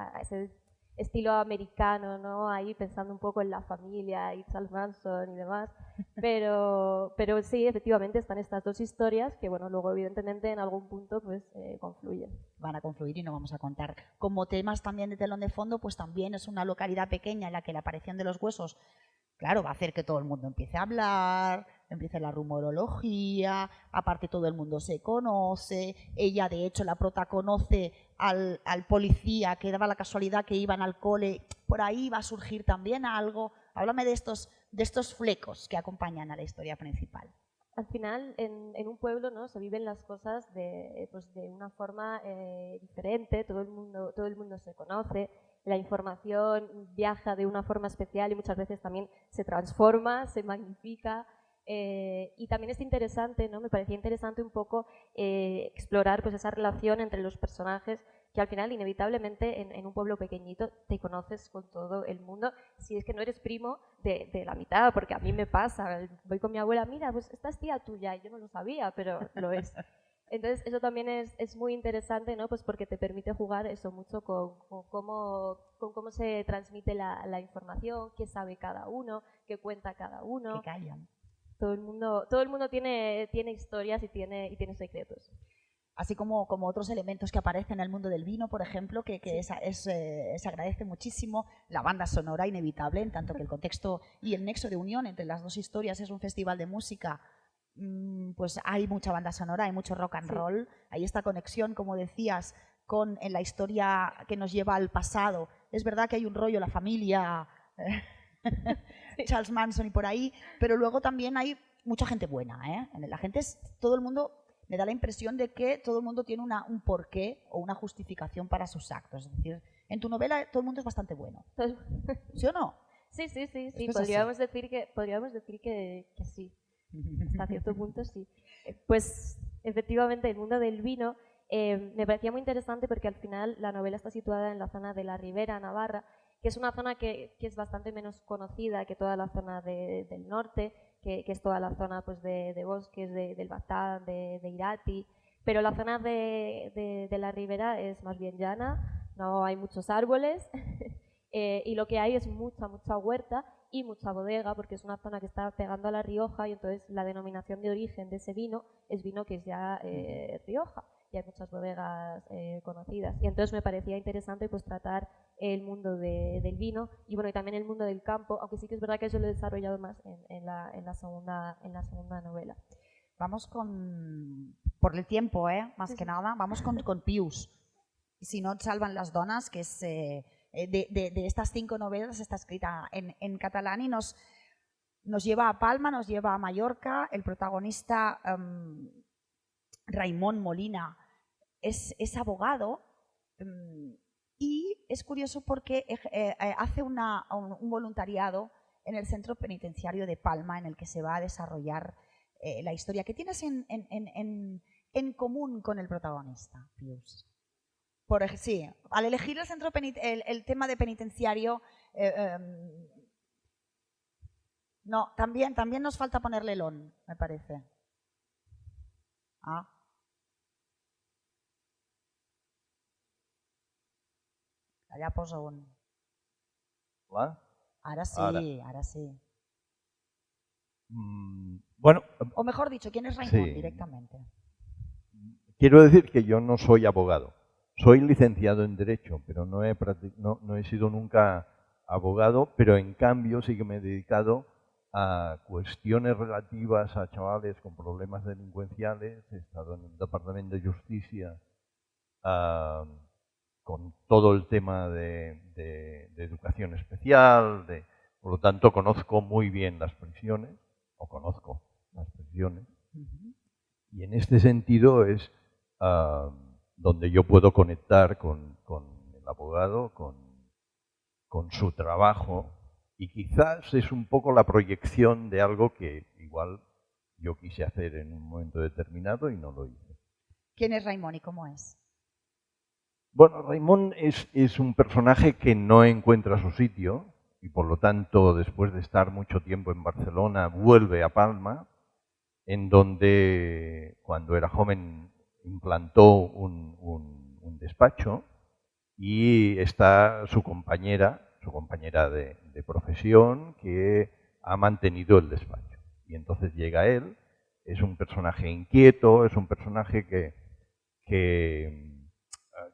estilo americano, ¿no? Ahí pensando un poco en la familia y Charles Manson y demás, pero sí, efectivamente están estas dos historias que, bueno, luego evidentemente en algún punto pues confluyen. Van a confluir y no vamos a contar. Como temas también de telón de fondo, pues también es una localidad pequeña en la que la aparición de los huesos claro, va a hacer que todo el mundo empiece a hablar, empiece la rumorología, aparte todo el mundo se conoce, ella de hecho la prota conoce al policía que daba la casualidad que iban al cole, por ahí va a surgir también algo. Háblame de estos flecos que acompañan a la historia principal. Al final, en un pueblo, ¿no?, se viven las cosas de una forma diferente, todo el mundo se conoce, la información viaja de una forma especial y muchas veces también se transforma, se magnifica. Y también es interesante, ¿no?, me parecía interesante un poco explorar pues esa relación entre los personajes, que al final inevitablemente en un pueblo pequeñito te conoces con todo el mundo, si es que no eres primo de la mitad, porque a mí me pasa, voy con mi abuela, mira, pues esta es tía tuya, y yo no lo sabía, pero lo es. Entonces eso también es muy interesante, ¿no?, pues porque te permite jugar eso mucho con cómo se transmite la información, qué sabe cada uno, qué cuenta cada uno. Que callan. Todo el mundo tiene historias y tiene secretos. Así como otros elementos que aparecen en el mundo del vino, por ejemplo, que se agradece muchísimo. La banda sonora, inevitable, en tanto que el contexto y el nexo de unión entre las dos historias es un festival de música, pues hay mucha banda sonora, hay mucho rock and roll, hay esta conexión, como decías, en la historia que nos lleva al pasado. Es verdad que hay un rollo, la familia, Charles Manson y por ahí, pero luego también hay mucha gente buena, ¿eh? Todo el mundo, me da la impresión de que todo el mundo tiene un porqué o una justificación para sus actos. Es decir, en tu novela todo el mundo es bastante bueno. ¿Sí o no? Sí. Podríamos decir que sí. Hasta cierto punto sí. Pues efectivamente el mundo del vino me parecía muy interesante porque al final la novela está situada en la zona de la Ribera Navarra, que es una zona que es bastante menos conocida que toda la zona del norte, que es toda la zona pues, de bosques, del Baztán, de Irati, pero la zona de la Ribera es más bien llana, no hay muchos árboles y lo que hay es mucha huerta y mucha bodega, porque es una zona que está pegando a La Rioja y entonces la denominación de origen de ese vino es vino que es ya Rioja, y hay muchas bodegas conocidas. Y entonces me parecía interesante pues tratar el mundo del vino y bueno, y también el mundo del campo, aunque sí que es verdad que eso lo he desarrollado más en la segunda novela. Vamos por el tiempo, más que nada, vamos con Pius. Si no et salvan las dones, que es de estas 5 novelas, está escrita en catalán y nos lleva a Palma, nos lleva a Mallorca. El protagonista, Raimon Molina, es abogado y es curioso porque hace un voluntariado en el centro penitenciario de Palma, en el que se va a desarrollar la historia. ¿Qué tienes en común con el protagonista, Pius? Sí, al elegir el tema de penitenciario, no, también nos falta ponerle lon, me parece. Allà posa un. Hola? Ara sí. Bueno, o mejor dicho, ¿quién es Raimon sí, directamente? Quiero decir que yo no soy abogado. Soy licenciado en Derecho, pero no he sido nunca abogado, pero en cambio sí que me he dedicado a cuestiones relativas a chavales con problemas delincuenciales. He estado en el Departamento de Justicia con todo el tema de educación especial, por lo tanto conozco muy bien las prisiones, y en este sentido es donde yo puedo conectar con el abogado, con su trabajo, y quizás es un poco la proyección de algo que igual yo quise hacer en un momento determinado y no lo hice. ¿Quién es Raimon y cómo es? Bueno, Raimon es un personaje que no encuentra su sitio y por lo tanto después de estar mucho tiempo en Barcelona vuelve a Palma, en donde cuando era joven implantó un despacho y está su compañera de profesión que ha mantenido el despacho. Y entonces llega él, es un personaje inquieto, es un personaje que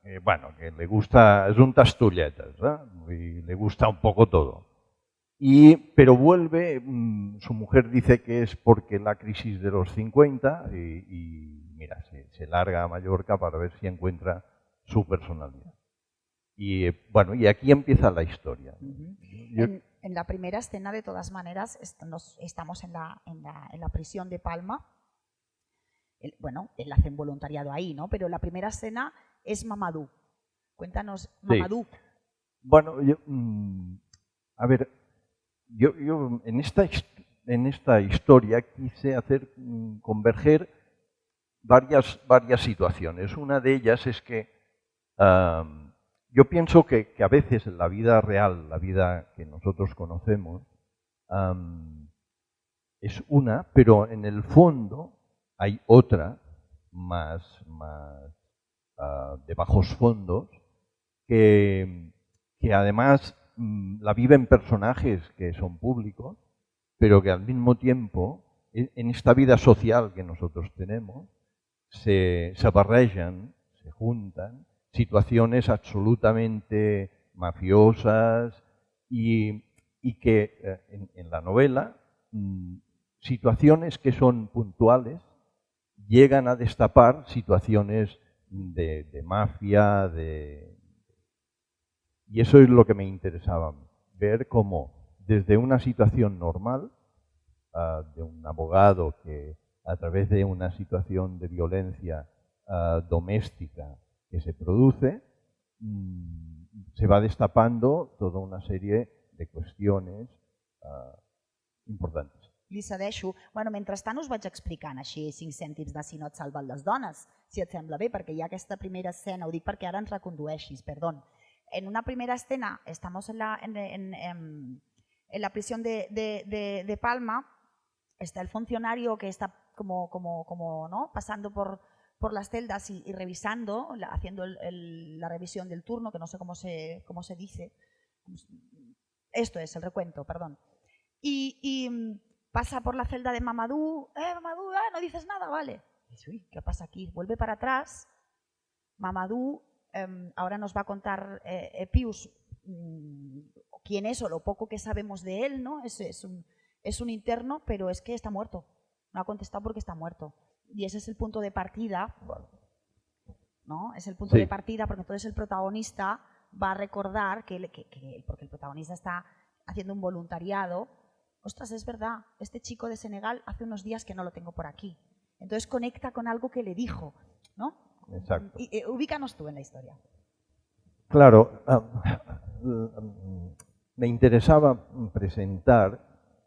le gusta, es un tastulletas, y le gusta un poco todo. Pero vuelve, su mujer dice que es porque la crisis de los 50 y mira, se larga a Mallorca para ver si encuentra su personalidad. Y bueno, y aquí empieza la historia. En la primera escena, de todas maneras, estamos en la prisión de Palma. Bueno, él hace un voluntariado ahí, ¿no? Pero la primera escena es Mamadou. Cuéntanos, Mamadou. Sí. Bueno, a ver, yo en esta historia quise hacer converger varias situaciones. Una de ellas es que yo pienso que a veces en la vida real, la vida que nosotros conocemos, es una, pero en el fondo hay otra más de bajos fondos que además la viven personajes que son públicos, pero que al mismo tiempo en esta vida social que nosotros tenemos se barrejan, se juntan situaciones absolutamente mafiosas y que en la novela situaciones que son puntuales llegan a destapar situaciones de mafia, y eso es lo que me interesaba, ver cómo desde una situación normal, de un abogado que a través de una situación de violencia doméstica que se produce, se va destapando toda una serie de cuestiones importantes. Li cedeixo. Bueno, mentrestant us vaig explicant així 5 cèntims de Si no et salven les dones, si et sembla bé, perquè hi ha aquesta primera escena, ho dic perquè ara ens recondueixis, perdón. En una primera escena estamos en la prisión de Palma, está el funcionario que está como ¿no? pasando por las celdas y revisando, haciendo la revisión del turno, que no sé cómo se dice. Esto es el recuento, perdón. Y pasa por la celda de Mamadou. Mamadou, no dices nada, vale. Dice, uy, ¿qué pasa aquí? Vuelve para atrás. Mamadou, ahora nos va a contar Pius quién es o lo poco que sabemos de él, ¿no? Es un interno, pero es que está muerto. No ha contestado porque está muerto. Y ese es el punto de partida, ¿no? Es el punto de partida porque entonces el protagonista va a recordar porque el protagonista está haciendo un voluntariado. Ostras, es verdad, este chico de Senegal hace unos días que no lo tengo por aquí. Entonces conecta con algo que le dijo, ¿no? Exacto. Ubícanos tú en la historia. Claro, me interesaba presentar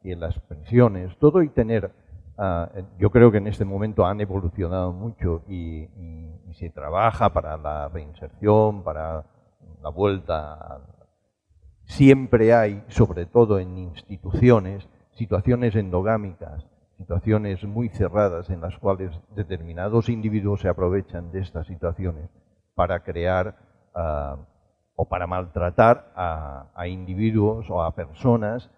que las pensiones, todo y tener, yo creo que en este momento han evolucionado mucho y se trabaja para la reinserción, para la vuelta. Siempre hay, sobre todo en instituciones, situaciones endogámicas, situaciones muy cerradas en las cuales determinados individuos se aprovechan de estas situaciones para crear o para maltratar a individuos o a personas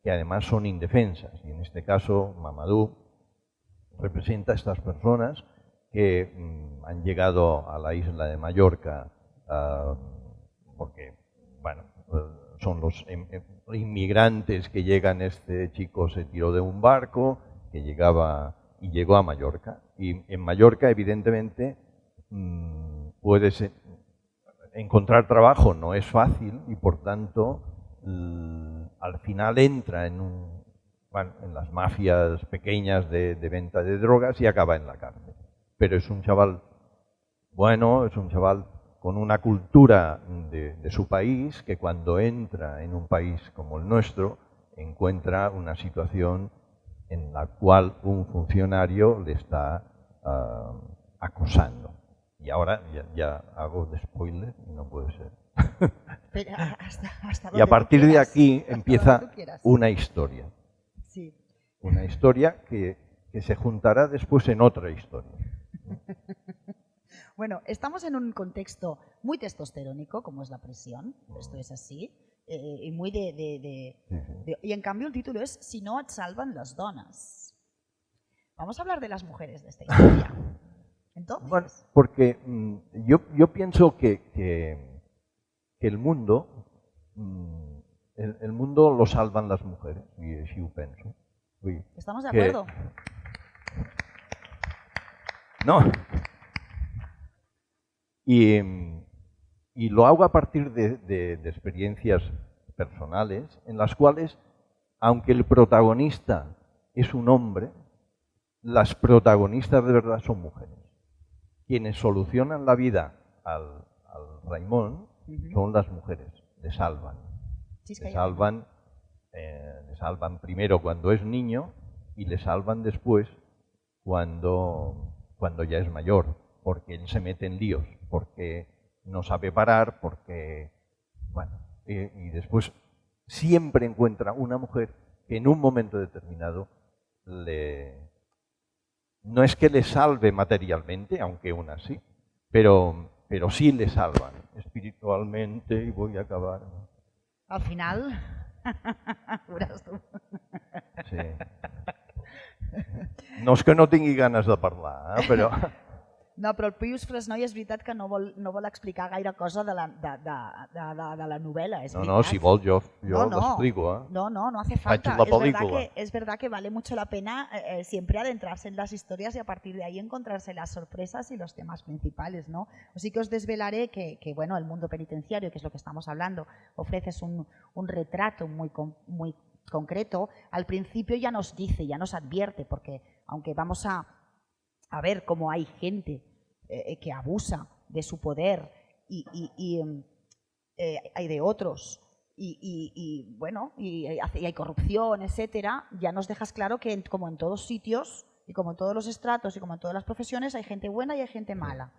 que además son indefensas. Y en este caso, Mamadou representa a estas personas que han llegado a la isla de Mallorca porque, bueno, son los inmigrantes que llegan. Este chico se tiró de un barco que llegó a Mallorca. Y en Mallorca, evidentemente, puedes encontrar trabajo, no es fácil, y por tanto, al final entra en las mafias pequeñas de venta de drogas y acaba en la cárcel. Pero es un chaval bueno, es un chaval con una cultura de su país, que cuando entra en un país como el nuestro, encuentra una situación en la cual un funcionario le está acosando. Y ahora ya hago de spoiler y no puede ser. Pero hasta Y a partir de aquí empieza quieras. una historia. Sí. Una historia que se juntará después en otra historia. Bueno, estamos en un contexto muy testosterónico, como es la prisión, esto es así, y muy y en cambio el título es Si no et salvan las donas. Vamos a hablar de las mujeres de esta historia. Entonces, Bueno, porque yo pienso que el mundo el mundo lo salvan las mujeres, y així ho penso. Vull dir Estamos de que- acuerdo. No. Y lo hago a partir de experiencias personales en las cuales, aunque el protagonista es un hombre, las protagonistas de verdad son mujeres. Quienes solucionan la vida al Raimon son las mujeres, le salvan. Sí, es que Le hay- salvan primero cuando es niño y le salvan después cuando ya es mayor, porque él se mete en líos, porque no sabe parar, porque, bueno, y después siempre encuentra una mujer que en un momento determinado no es que le salve materialmente, aunque una sí, pero sí le salvan espiritualmente, y voy a acabar. Al final, veuràs tu. Sí. No és que no tingui ganes de parlar, però... No, però el Pius Fresnoy és veritat que no vol explicar gaire cosa de la novel·la, és No, veritat. no, si vol jo No. l'explico. No hace falta. Faig la pel·lícula. Es verdad que vale mucho la pena siempre adentrarse en las historias y a partir de ahí encontrarse las sorpresas y los temas principales, ¿no? Así que os desvelaré que bueno, el mundo penitenciario, que es lo que estamos hablando, ofreces un retrato muy concreto. Al principio ya nos dice, ya nos advierte, porque aunque vamos a ver cómo hay gente que abusa de su poder y de otros y bueno, y hay corrupción, etcétera, ya nos dejas claro que como en todos sitios y como en todos los estratos y como en todas las profesiones hay gente buena y hay gente mala.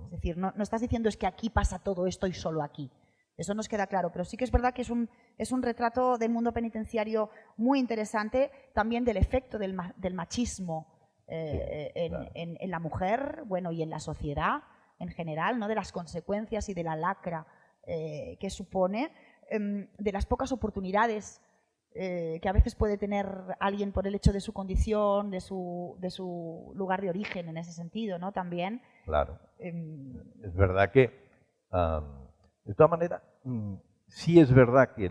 Es decir, no estás diciendo es que aquí pasa todo esto y solo aquí. Eso nos queda claro, pero sí que es verdad que es un retrato del mundo penitenciario muy interesante, también del efecto del machismo en la mujer, bueno, y en la sociedad en general, ¿no? De las consecuencias y de la lacra que supone, de las pocas oportunidades que a veces puede tener alguien por el hecho de su condición, de su lugar de origen en ese sentido, ¿no? También. Claro. Es verdad que, de todas maneras, sí es verdad que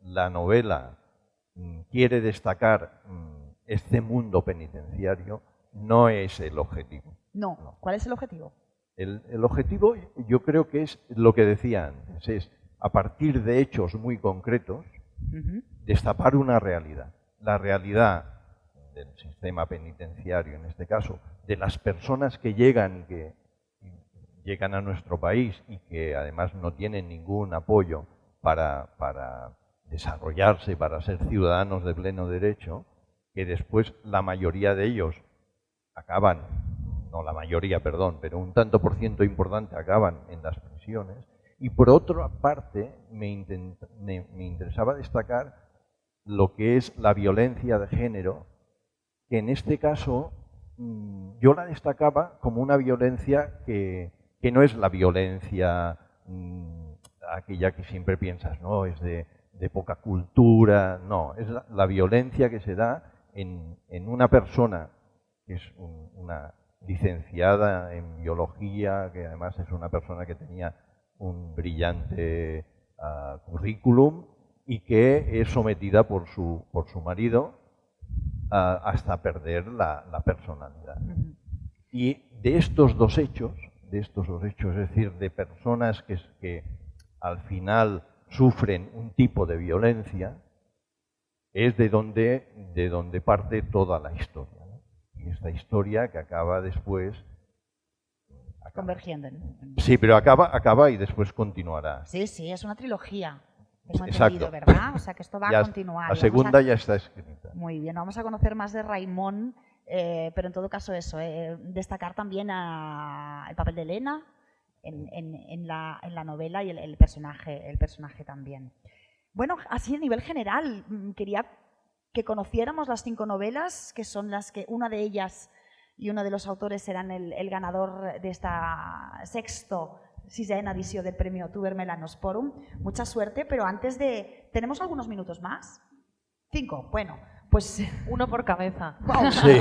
la novela quiere destacar este mundo penitenciario, no es el objetivo. No. ¿Cuál es el objetivo? El objetivo yo creo que es lo que decía antes, es a partir de hechos muy concretos destapar una realidad. La realidad del sistema penitenciario, en este caso, de las personas que llegan a nuestro país y que además no tienen ningún apoyo para desarrollarse, para ser ciudadanos de pleno derecho, que después la mayoría de ellos acaban, no la mayoría, perdón, pero un tanto por ciento importante acaban en las prisiones. Y por otra parte, me interesaba destacar lo que es la violencia de género, que en este caso yo la destacaba como una violencia que no es la violencia aquella que siempre piensas, ¿no? Es de poca cultura, no, es la violencia que se da en una persona que es una licenciada en biología, que además es una persona que tenía un brillante currículum y que es sometida por su marido hasta perder la personalidad. Y de estos dos hechos, es decir, de personas que al final sufren un tipo de violencia, es de donde parte toda la historia, ¿no? Y esta historia que acaba después... Convergiendo. Sí, pero acaba y después continuará. Sí, es una trilogía. Tengo Exacto. entendido, ¿verdad? O sea, que esto va a continuar. La segunda ya está escrita. Muy bien, vamos a conocer más de Raimon, pero en todo caso eso, destacar también el papel de Elena en la novela y el personaje también. Bueno, así a nivel general, quería que conociéramos las 5 novelas, que son las que una de ellas y uno de los autores serán el ganador de esta sisena edició del premio Tuber Melanosporum. Mucha suerte, pero antes de... ¿Tenemos algunos minutos más? 5, bueno, pues... Uno por cabeza. Wow. Sí.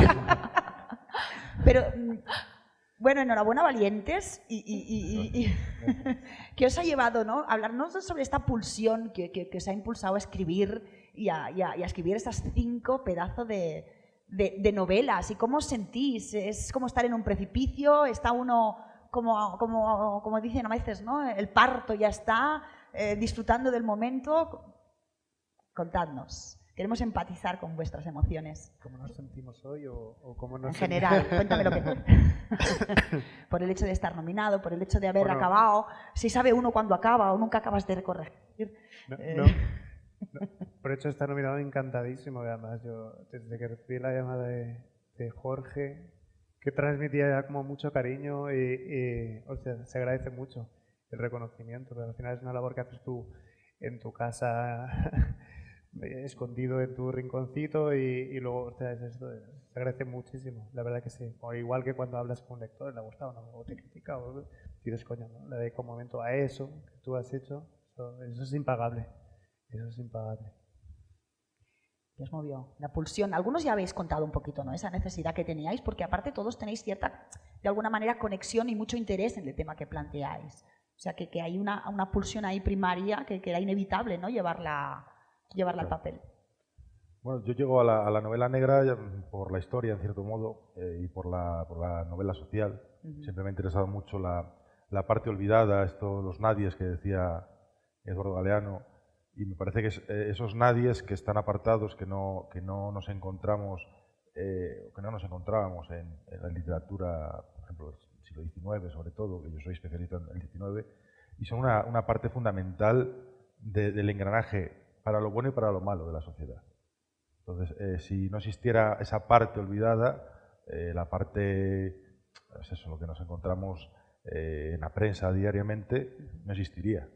Pero Bueno, enhorabuena, valientes. ¿Qué os ha llevado, ¿no? Hablarnos sobre esta pulsión que os ha impulsado a escribir y a escribir estas 5 pedazos de novelas? ¿Y cómo os sentís? ¿Es como estar en un precipicio? ¿Está uno, como dicen a veces, ¿no? El parto ya está, disfrutando del momento? Contadnos. Queremos empatizar con vuestras emociones. ¿Cómo nos sentimos hoy o cómo nos En general, cuéntame lo que... Por el hecho de estar nominado, por el hecho de haber acabado, si sabe uno cuándo acaba o nunca acabas de corregir. No. Por hecho, estar nominado encantadísimo. Además, yo desde que recibí la llamada de Jorge, que transmitía ya como mucho cariño y o sea, se agradece mucho el reconocimiento, pero al final es una labor que haces tú en tu casa, escondido en tu rinconcito y luego, o sea, se agradece muchísimo, la verdad que sí. O igual que cuando hablas con un lector, le ha gustado, ¿no? O te critica, o dices, coño, ¿no? Le dedico un momento a eso que tú has hecho, eso es impagable. Eso es impagable. ¿Qué os movió? La pulsión. Algunos ya habéis contado un poquito, ¿no? Esa necesidad que teníais, porque aparte todos tenéis cierta, de alguna manera, conexión y mucho interés en el tema que planteáis. O sea, que hay una pulsión ahí primaria que era inevitable, ¿no? Llevarla al papel. Bueno, yo llego a la novela negra por la historia, en cierto modo, y por la novela social. Siempre me ha interesado mucho la parte olvidada, los nadies que decía Eduardo Galeano. Y me parece que esos nadies que están apartados, que no nos encontramos, que no nos encontrábamos en la literatura, por ejemplo, del siglo XIX, sobre todo, que yo soy especialista en el XIX, y son una parte fundamental del engranaje, para lo bueno y para lo malo de la sociedad. Entonces, si no existiera esa parte olvidada, la parte, es eso, lo que nos encontramos en la prensa diariamente, no existiría.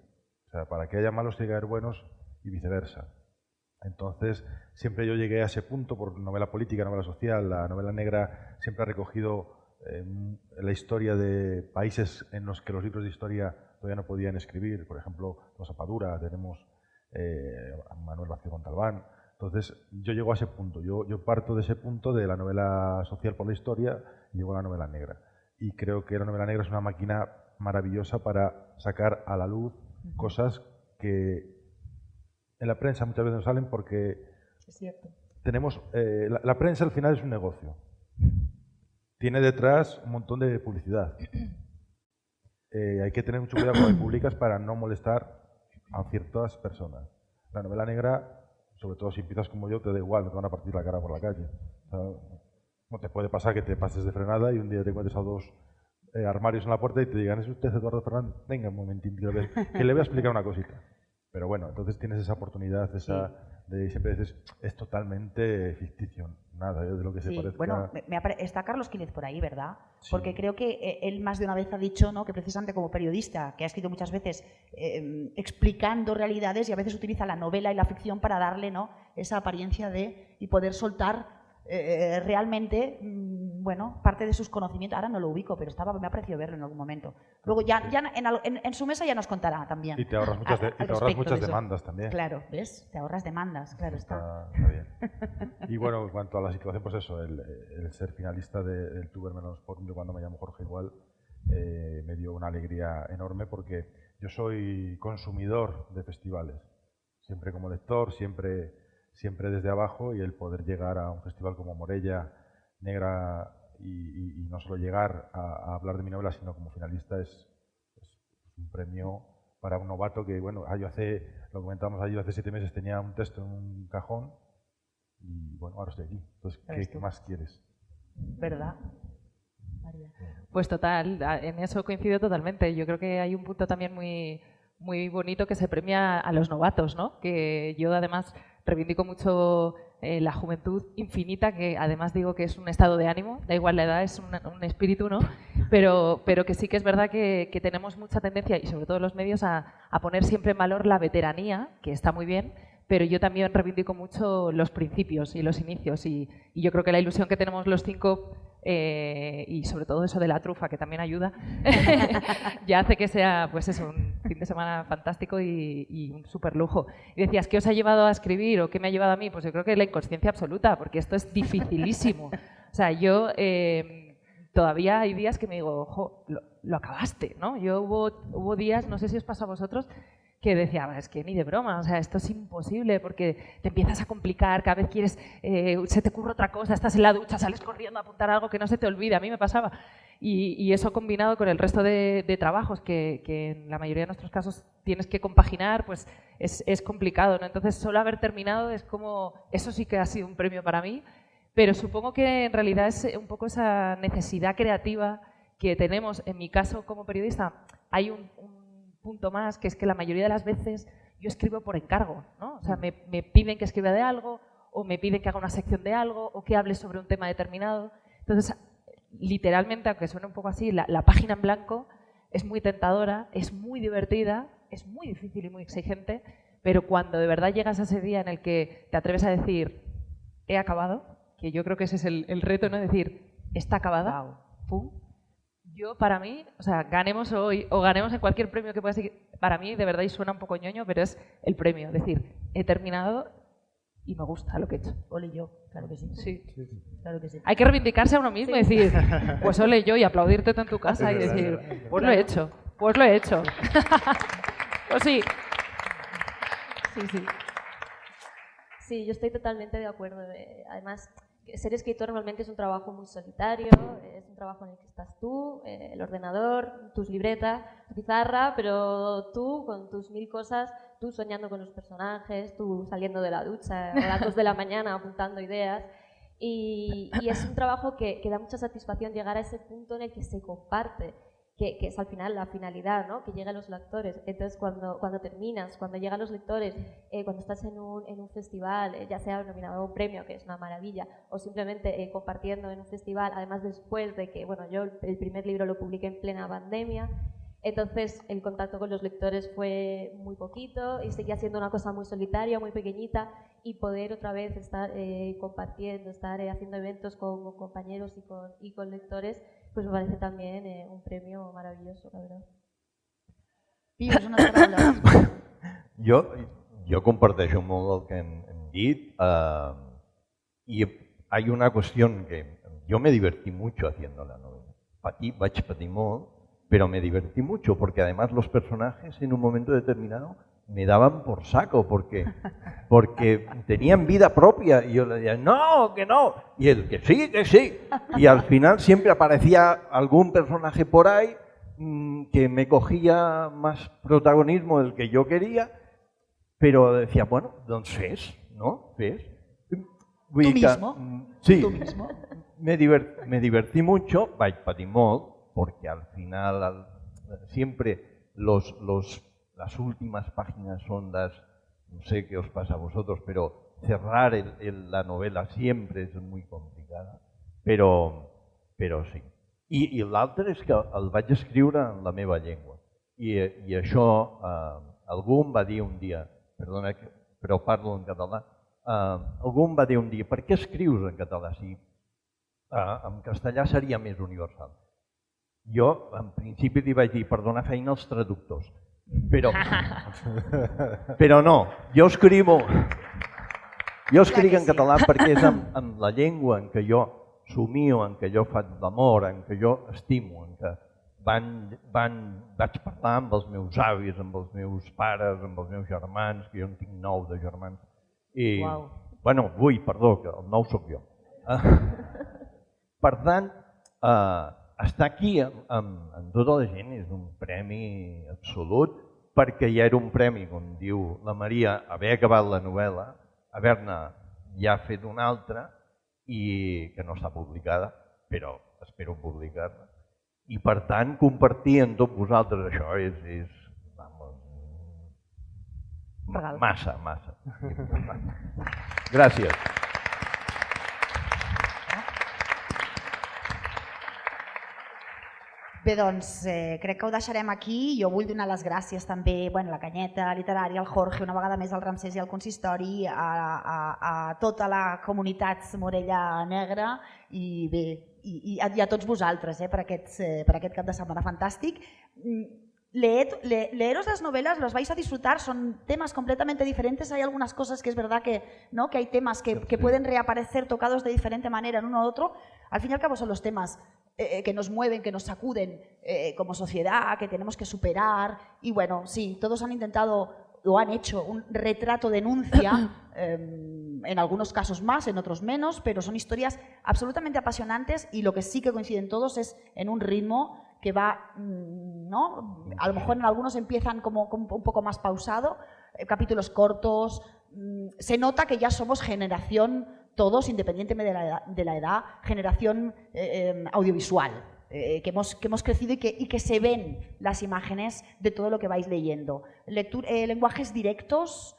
O sea, para que haya malos tiene que haber buenos y viceversa. Entonces, siempre yo llegué a ese punto por novela política, novela social. La novela negra siempre ha recogido la historia de países en los que los libros de historia todavía no podían escribir. Por ejemplo, los Apadura, tenemos a Manuel Vázquez Montalbán. Entonces, yo llego a ese punto. Yo parto de ese punto de la novela social por la historia y llego a la novela negra. Y creo que la novela negra es una máquina maravillosa para sacar a la luz cosas que en la prensa muchas veces no salen porque es cierto. Tenemos la prensa al final es un negocio. Tiene detrás un montón de publicidad. Hay que tener mucho cuidado con las públicas para no molestar a ciertas personas. La novela negra, sobre todo si empiezas como yo, te da igual, no te van a partir la cara por la calle. O sea, no te puede pasar que te pases de frenada y un día te encuentres a 2 armarios en la puerta y te digan, ¿es usted Eduardo Fernández? Venga un momentín, que le voy a explicar una cosita. Pero bueno, entonces tienes esa oportunidad, de siempre dices, es totalmente ficticio, nada de lo que se parezca. Bueno, está Carlos Quínez por ahí, ¿verdad? Sí. Porque creo que él más de una vez ha dicho, ¿no?, que precisamente como periodista, que ha escrito muchas veces explicando realidades y a veces utiliza la novela y la ficción para darle, ¿no?, esa apariencia y poder soltar realmente, bueno, parte de sus conocimientos. Ahora no lo ubico, pero me ha parecido verlo en algún momento. Luego ya en su mesa ya nos contará también. Y te ahorras muchas demandas también. Claro, ¿ves? Te ahorras demandas, claro está. Bien. Y bueno, en cuanto a la situación, pues eso, el ser finalista del Tuber Menos por cuando me llamo Jorge igual, me dio una alegría enorme porque yo soy consumidor de festivales. Siempre como lector, siempre desde abajo, y el poder llegar a un festival como Morella Negra y no solo llegar a hablar de mi novela, sino como finalista es un premio para un novato que, bueno, lo comentábamos ayer, hace 7 meses tenía un texto en un cajón y, bueno, ahora estoy aquí. Entonces, ¿qué más quieres? ¿Verdad? María. Pues total, en eso coincido totalmente. Yo creo que hay un punto también muy, muy bonito que se premia a los novatos, ¿no? Que yo además reivindico mucho la juventud infinita, que además digo que es un estado de ánimo, da igual la edad, es un espíritu, ¿no? Pero que sí que es verdad que tenemos mucha tendencia, y sobre todo los medios, a poner siempre en valor la veteranía, que está muy bien, pero yo también reivindico mucho los principios y los inicios, y yo creo que la ilusión que tenemos los 5, y sobre todo eso de la trufa, que también ayuda, ya hace que sea, pues eso, un fin de semana fantástico y un súper lujo. Y decías, ¿qué os ha llevado a escribir o qué me ha llevado a mí? Pues yo creo que la inconsciencia absoluta, porque esto es dificilísimo. O sea, yo todavía hay días que me digo, ojo, lo acabaste, ¿no? Yo hubo días, no sé si os pasa a vosotros, que decía, es que ni de broma, o sea, esto es imposible porque te empiezas a complicar, cada vez quieres, se te ocurre otra cosa, estás en la ducha, sales corriendo a apuntar algo que no se te olvide, a mí me pasaba. Y eso combinado con el resto de trabajos que en la mayoría de nuestros casos tienes que compaginar, pues es complicado, ¿no? Entonces, solo haber terminado es como, eso sí que ha sido un premio para mí, pero supongo que en realidad es un poco esa necesidad creativa que tenemos. En mi caso, como periodista, hay un punto más, que es que la mayoría de las veces yo escribo por encargo, ¿no? O sea, me piden que escriba de algo, o me piden que haga una sección de algo, o que hable sobre un tema determinado. Entonces, literalmente, aunque suene un poco así, la página en blanco es muy tentadora, es muy divertida, es muy difícil y muy exigente, pero cuando de verdad llegas a ese día en el que te atreves a decir, he acabado, que yo creo que ese es el reto, ¿no? Decir, está acabada, ¡pum! Yo, para mí, o sea, ganemos hoy o ganemos en cualquier premio que pueda ser, para mí, de verdad, y suena un poco ñoño, pero es el premio. Es decir, he terminado y me gusta lo que he hecho. Ole yo, claro que sí. Sí. Claro que sí. Hay que reivindicarse a uno mismo y decir, pues ole yo, y aplaudirte tú en tu casa y decir, pues lo he hecho, pues lo he hecho. Pues sí. Sí. Sí, yo estoy totalmente de acuerdo. Además, ser escritor normalmente es un trabajo muy solitario, es un trabajo en el que estás tú, el ordenador, tus libretas, tu pizarra, pero tú con tus 1000 cosas, tú soñando con los personajes, tú saliendo de la ducha a las 2 de la mañana apuntando ideas. Y es un trabajo que da mucha satisfacción llegar a ese punto en el que se comparte, que es al final la finalidad, ¿no? Que lleguen a los lectores. Entonces, cuando terminas, cuando llegan los lectores, cuando estás en un festival, ya sea nominado a un premio, que es una maravilla, o simplemente compartiendo en un festival, además después de que, bueno, yo el primer libro lo publiqué en plena pandemia, entonces el contacto con los lectores fue muy poquito y seguía siendo una cosa muy solitaria, muy pequeñita, y poder otra vez estar compartiendo, estar haciendo eventos con compañeros y con lectores, pues me parece también un premio maravilloso, la verdad. Pius, unes paraules. Jo comparteixo molt el que hem dit y hay una cuestión que yo me divertí mucho haciendo la novela. Vaig patir molt, pero me divertí mucho porque además los personajes en un momento determinado me daban por saco porque tenían vida propia y yo le decía, no, que no, y él, que sí, y al final siempre aparecía algún personaje por ahí que me cogía más protagonismo del que yo quería, pero decía, bueno, doncs fes, no? Fes. ¿Tú mismo? Sí, ¿Tú mismo? me divertí mucho, vaig patir molt, porque al final siempre las últimas páginas son las, no sé qué os pasa a vosotros, pero cerrar la novela siempre es muy complicada, però sí. I l'altre és que el vaig escriure en la meva llengua. I això algú em va dir un dia, perdona, però parlo en català, algú em va dir un dia, per què escrius en català si en castellà seria més universal? Jo, en principi, li vaig dir per donar feina als traductors. Però no, jo escric en català perquè és en la llengua en què jo somio, en què jo faig l'amor, en què jo estimo, en què vaig parlar amb els meus avis, amb els meus pares, amb els meus germans, que jo en tinc 9 de germans. I, bueno, 8, perdó, que el 9 sóc jo. Per tant, estar aquí amb tota la gent és un premi absolut, perquè ja era un premi, com diu la Maria, haver acabat la novel·la, haver-ne ja fet una altra i que no està publicada, però espero publicar-la. I per tant, compartir amb tots vosaltres això és massa. Gràcies. Bé, doncs crec que ho deixarem aquí. Jo vull donar les gràcies també a la Canyeta Literària, al Jorge, una vegada més al Ramsès i al Consistori, a tota la comunitat Morella Negra i a tots vosaltres per aquest cap de setmana fantàstic. Leeros las novelas, los vais a disfrutar, son temas completamente diferentes. Hay algunas cosas que es verdad que hay temas que pueden reaparecer tocados de diferente manera en uno u otro. Al fin y al cabo son los temas que nos mueven, que nos sacuden como sociedad, que tenemos que superar. Y bueno, sí, todos han intentado o han hecho un retrato-denuncia, en algunos casos más, en otros menos, pero son historias absolutamente apasionantes y lo que sí que coinciden todos es en un ritmo que va, ¿no? A lo mejor en algunos empiezan como un poco más pausado, capítulos cortos. Se nota que ya somos generación, todos, independientemente de la edad, generación audiovisual, que hemos crecido y que se ven las imágenes de todo lo que vais leyendo. Lenguajes directos,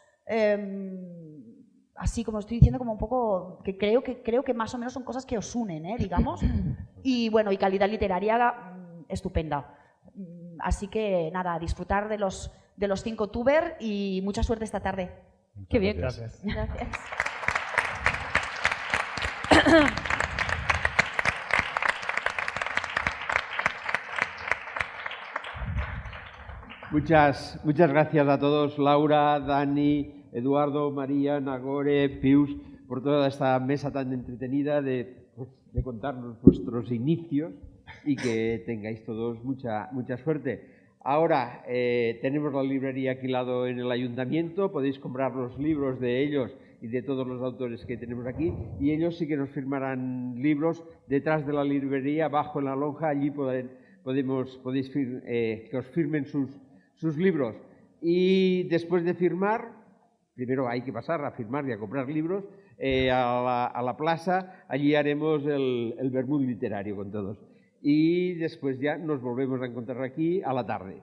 así como estoy diciendo, como un poco, que creo que más o menos son cosas que os unen, digamos, y bueno, y calidad literaria estupenda. Así que nada, disfrutar de los 5 tuber y mucha suerte esta tarde. Qué bien. Gracias. Gracias. Muchas gracias a todos, Laura, Dani, Eduardo, María, Nagore, Pius, por toda esta mesa tan entretenida de contarnos vuestros inicios y que tengáis todos mucha suerte. Ahora tenemos la librería aquí al lado en el ayuntamiento, podéis comprar los libros de ellos y de todos los autores que tenemos aquí, y ellos sí que nos firmarán libros detrás de la librería, abajo en la lonja, allí podéis que os firmen sus libros. Y después de firmar, primero hay que pasar a firmar y a comprar libros, a la plaza, allí haremos el vermut literario con todos. Y después ya nos volvemos a encontrar aquí a la tarde.